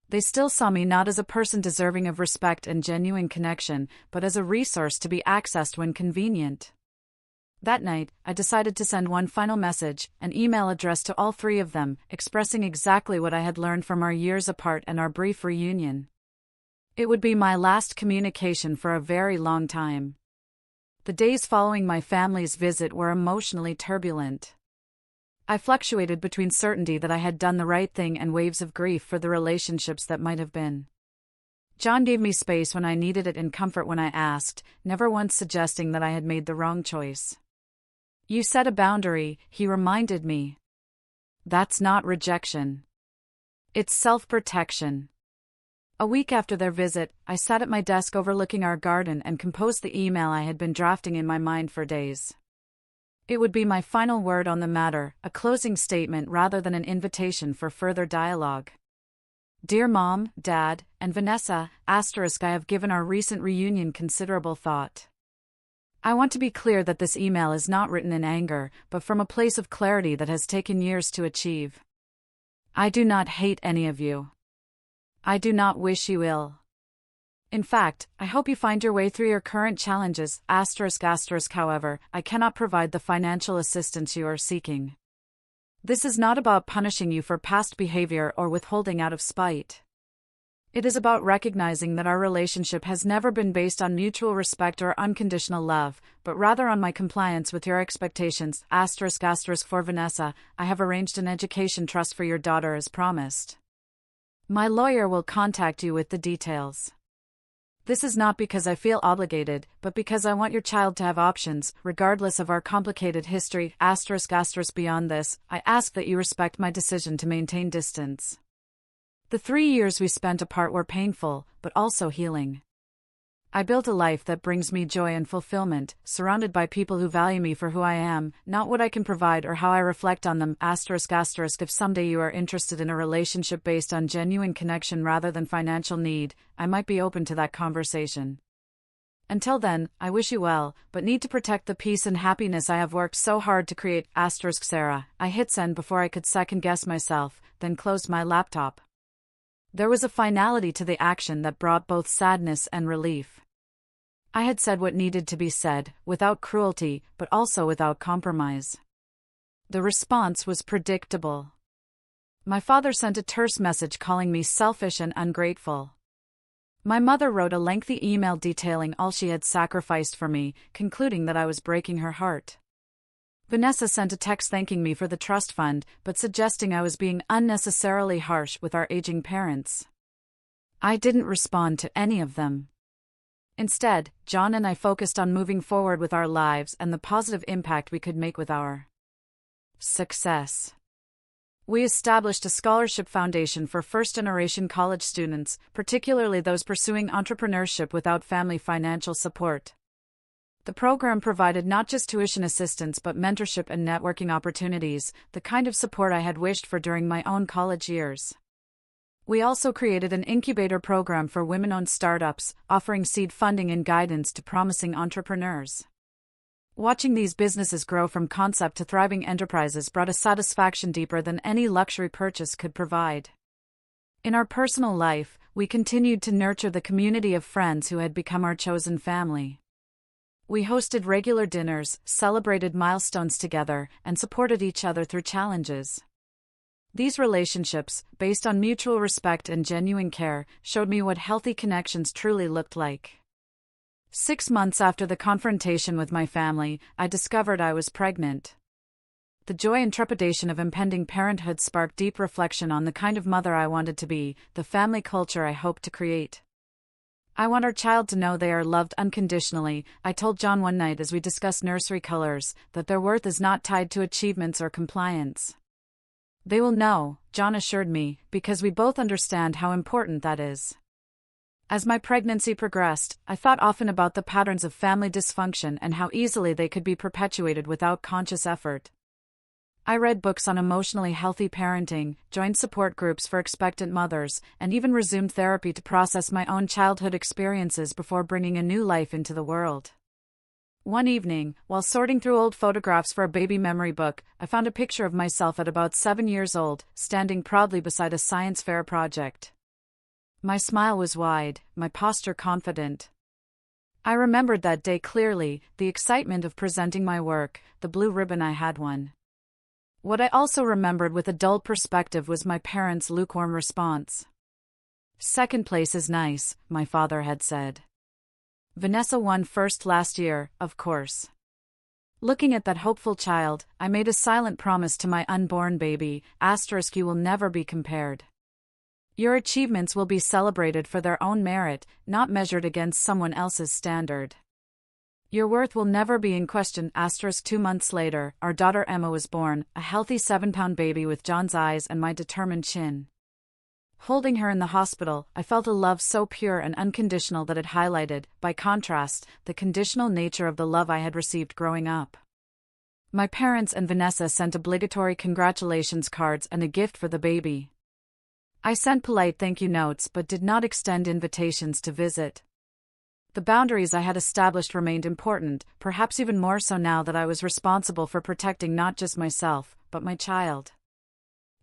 They still saw me not as a person deserving of respect and genuine connection, but as a resource to be accessed when convenient. That night, I decided to send one final message, an email addressed to all three of them, expressing exactly what I had learned from our years apart and our brief reunion. It would be my last communication for a very long time. The days following my family's visit were emotionally turbulent. I fluctuated between certainty that I had done the right thing and waves of grief for the relationships that might have been. John gave me space when I needed it and comfort when I asked, never once suggesting that I had made the wrong choice. "You set a boundary," he reminded me. "That's not rejection. It's self-protection." A week after their visit, I sat at my desk overlooking our garden and composed the email I had been drafting in my mind for days. It would be my final word on the matter, a closing statement rather than an invitation for further dialogue. "Dear Mom, Dad, and Vanessa, I have given our recent reunion considerable thought. I want to be clear that this email is not written in anger, but from a place of clarity that has taken years to achieve. I do not hate any of you. I do not wish you ill. In fact, I hope you find your way through your current challenges, ***. However, I cannot provide the financial assistance you are seeking. This is not about punishing you for past behavior or withholding out of spite. It is about recognizing that our relationship has never been based on mutual respect or unconditional love, but rather on my compliance with your expectations, ***. For Vanessa, I have arranged an education trust for your daughter as promised. My lawyer will contact you with the details. This is not because I feel obligated, but because I want your child to have options, regardless of our complicated history, ***. Beyond this, I ask that you respect my decision to maintain distance. The 3 years we spent apart were painful, but also healing. I built a life that brings me joy and fulfillment, surrounded by people who value me for who I am, not what I can provide or how I reflect on them, ***. If someday you are interested in a relationship based on genuine connection rather than financial need, I might be open to that conversation. Until then, I wish you well, but need to protect the peace and happiness I have worked so hard to create, ***. Sarah, I hit send before I could second-guess myself, then closed my laptop. There was a finality to the action that brought both sadness and relief. I had said what needed to be said, without cruelty, but also without compromise. The response was predictable. My father sent a terse message calling me selfish and ungrateful. My mother wrote a lengthy email detailing all she had sacrificed for me, concluding that I was breaking her heart. Vanessa sent a text thanking me for the trust fund, but suggesting I was being unnecessarily harsh with our aging parents. I didn't respond to any of them. Instead, John and I focused on moving forward with our lives and the positive impact we could make with our success. We established a scholarship foundation for first-generation college students, particularly those pursuing entrepreneurship without family financial support. The program provided not just tuition assistance but mentorship and networking opportunities, the kind of support I had wished for during my own college years. We also created an incubator program for women-owned startups, offering seed funding and guidance to promising entrepreneurs. Watching these businesses grow from concept to thriving enterprises brought a satisfaction deeper than any luxury purchase could provide. In our personal life, we continued to nurture the community of friends who had become our chosen family. We hosted regular dinners, celebrated milestones together, and supported each other through challenges. These relationships, based on mutual respect and genuine care, showed me what healthy connections truly looked like. 6 months after the confrontation with my family, I discovered I was pregnant. The joy and trepidation of impending parenthood sparked deep reflection on the kind of mother I wanted to be, the family culture I hoped to create. I want our child to know they are loved unconditionally, I told John one night as we discussed nursery colors, that their worth is not tied to achievements or compliance. They will know, John assured me, because we both understand how important that is. As my pregnancy progressed, I thought often about the patterns of family dysfunction and how easily they could be perpetuated without conscious effort. I read books on emotionally healthy parenting, joined support groups for expectant mothers, and even resumed therapy to process my own childhood experiences before bringing a new life into the world. One evening, while sorting through old photographs for a baby memory book, I found a picture of myself at about 7 years old, standing proudly beside a science fair project. My smile was wide, my posture confident. I remembered that day clearly, the excitement of presenting my work, the blue ribbon I had won. What I also remembered with a dull perspective was my parents' lukewarm response. "Second place is nice," my father had said. Vanessa won first last year, of course. Looking at that hopeful child, I made a silent promise to my unborn baby, *, you will never be compared. Your achievements will be celebrated for their own merit, not measured against someone else's standard. Your worth will never be in question, *. 2 months later, our daughter Emma was born, a healthy 7-pound baby with John's eyes and my determined chin. Holding her in the hospital, I felt a love so pure and unconditional that it highlighted, by contrast, the conditional nature of the love I had received growing up. My parents and Vanessa sent obligatory congratulations cards and a gift for the baby. I sent polite thank you notes but did not extend invitations to visit. The boundaries I had established remained important, perhaps even more so now that I was responsible for protecting not just myself, but my child.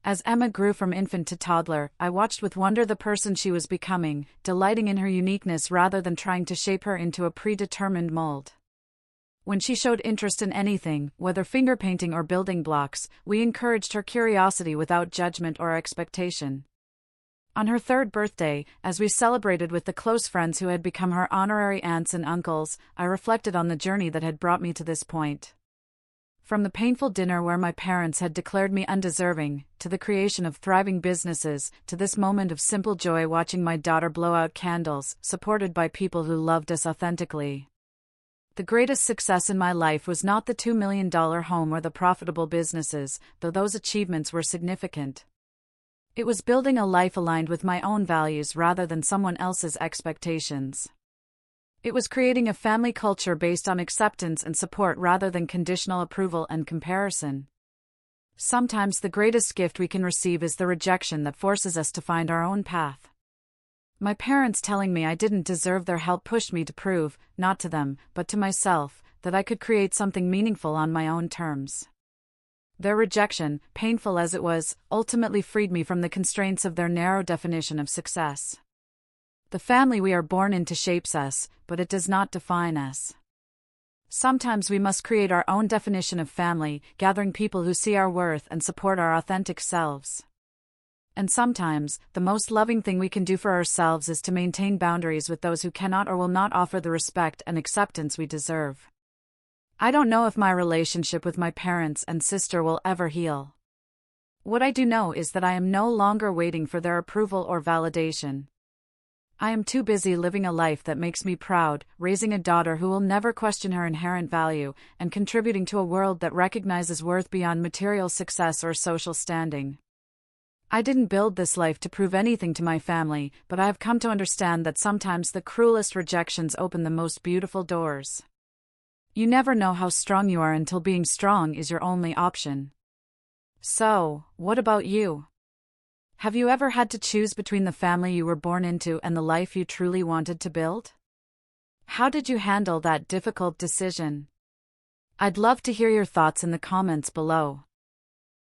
As Emma grew from infant to toddler, I watched with wonder the person she was becoming, delighting in her uniqueness rather than trying to shape her into a predetermined mold. When she showed interest in anything, whether finger painting or building blocks, we encouraged her curiosity without judgment or expectation. On her 3rd birthday, as we celebrated with the close friends who had become her honorary aunts and uncles, I reflected on the journey that had brought me to this point. From the painful dinner where my parents had declared me undeserving, to the creation of thriving businesses, to this moment of simple joy watching my daughter blow out candles, supported by people who loved us authentically. The greatest success in my life was not the $2 million home or the profitable businesses, though those achievements were significant. It was building a life aligned with my own values rather than someone else's expectations. It was creating a family culture based on acceptance and support rather than conditional approval and comparison. Sometimes the greatest gift we can receive is the rejection that forces us to find our own path. My parents telling me I didn't deserve their help pushed me to prove, not to them, but to myself, that I could create something meaningful on my own terms. Their rejection, painful as it was, ultimately freed me from the constraints of their narrow definition of success. The family we are born into shapes us, but it does not define us. Sometimes we must create our own definition of family, gathering people who see our worth and support our authentic selves. And sometimes, the most loving thing we can do for ourselves is to maintain boundaries with those who cannot or will not offer the respect and acceptance we deserve. I don't know if my relationship with my parents and sister will ever heal. What I do know is that I am no longer waiting for their approval or validation. I am too busy living a life that makes me proud, raising a daughter who will never question her inherent value, and contributing to a world that recognizes worth beyond material success or social standing. I didn't build this life to prove anything to my family, but I have come to understand that sometimes the cruelest rejections open the most beautiful doors. You never know how strong you are until being strong is your only option. So, what about you? Have you ever had to choose between the family you were born into and the life you truly wanted to build? How did you handle that difficult decision? I'd love to hear your thoughts in the comments below.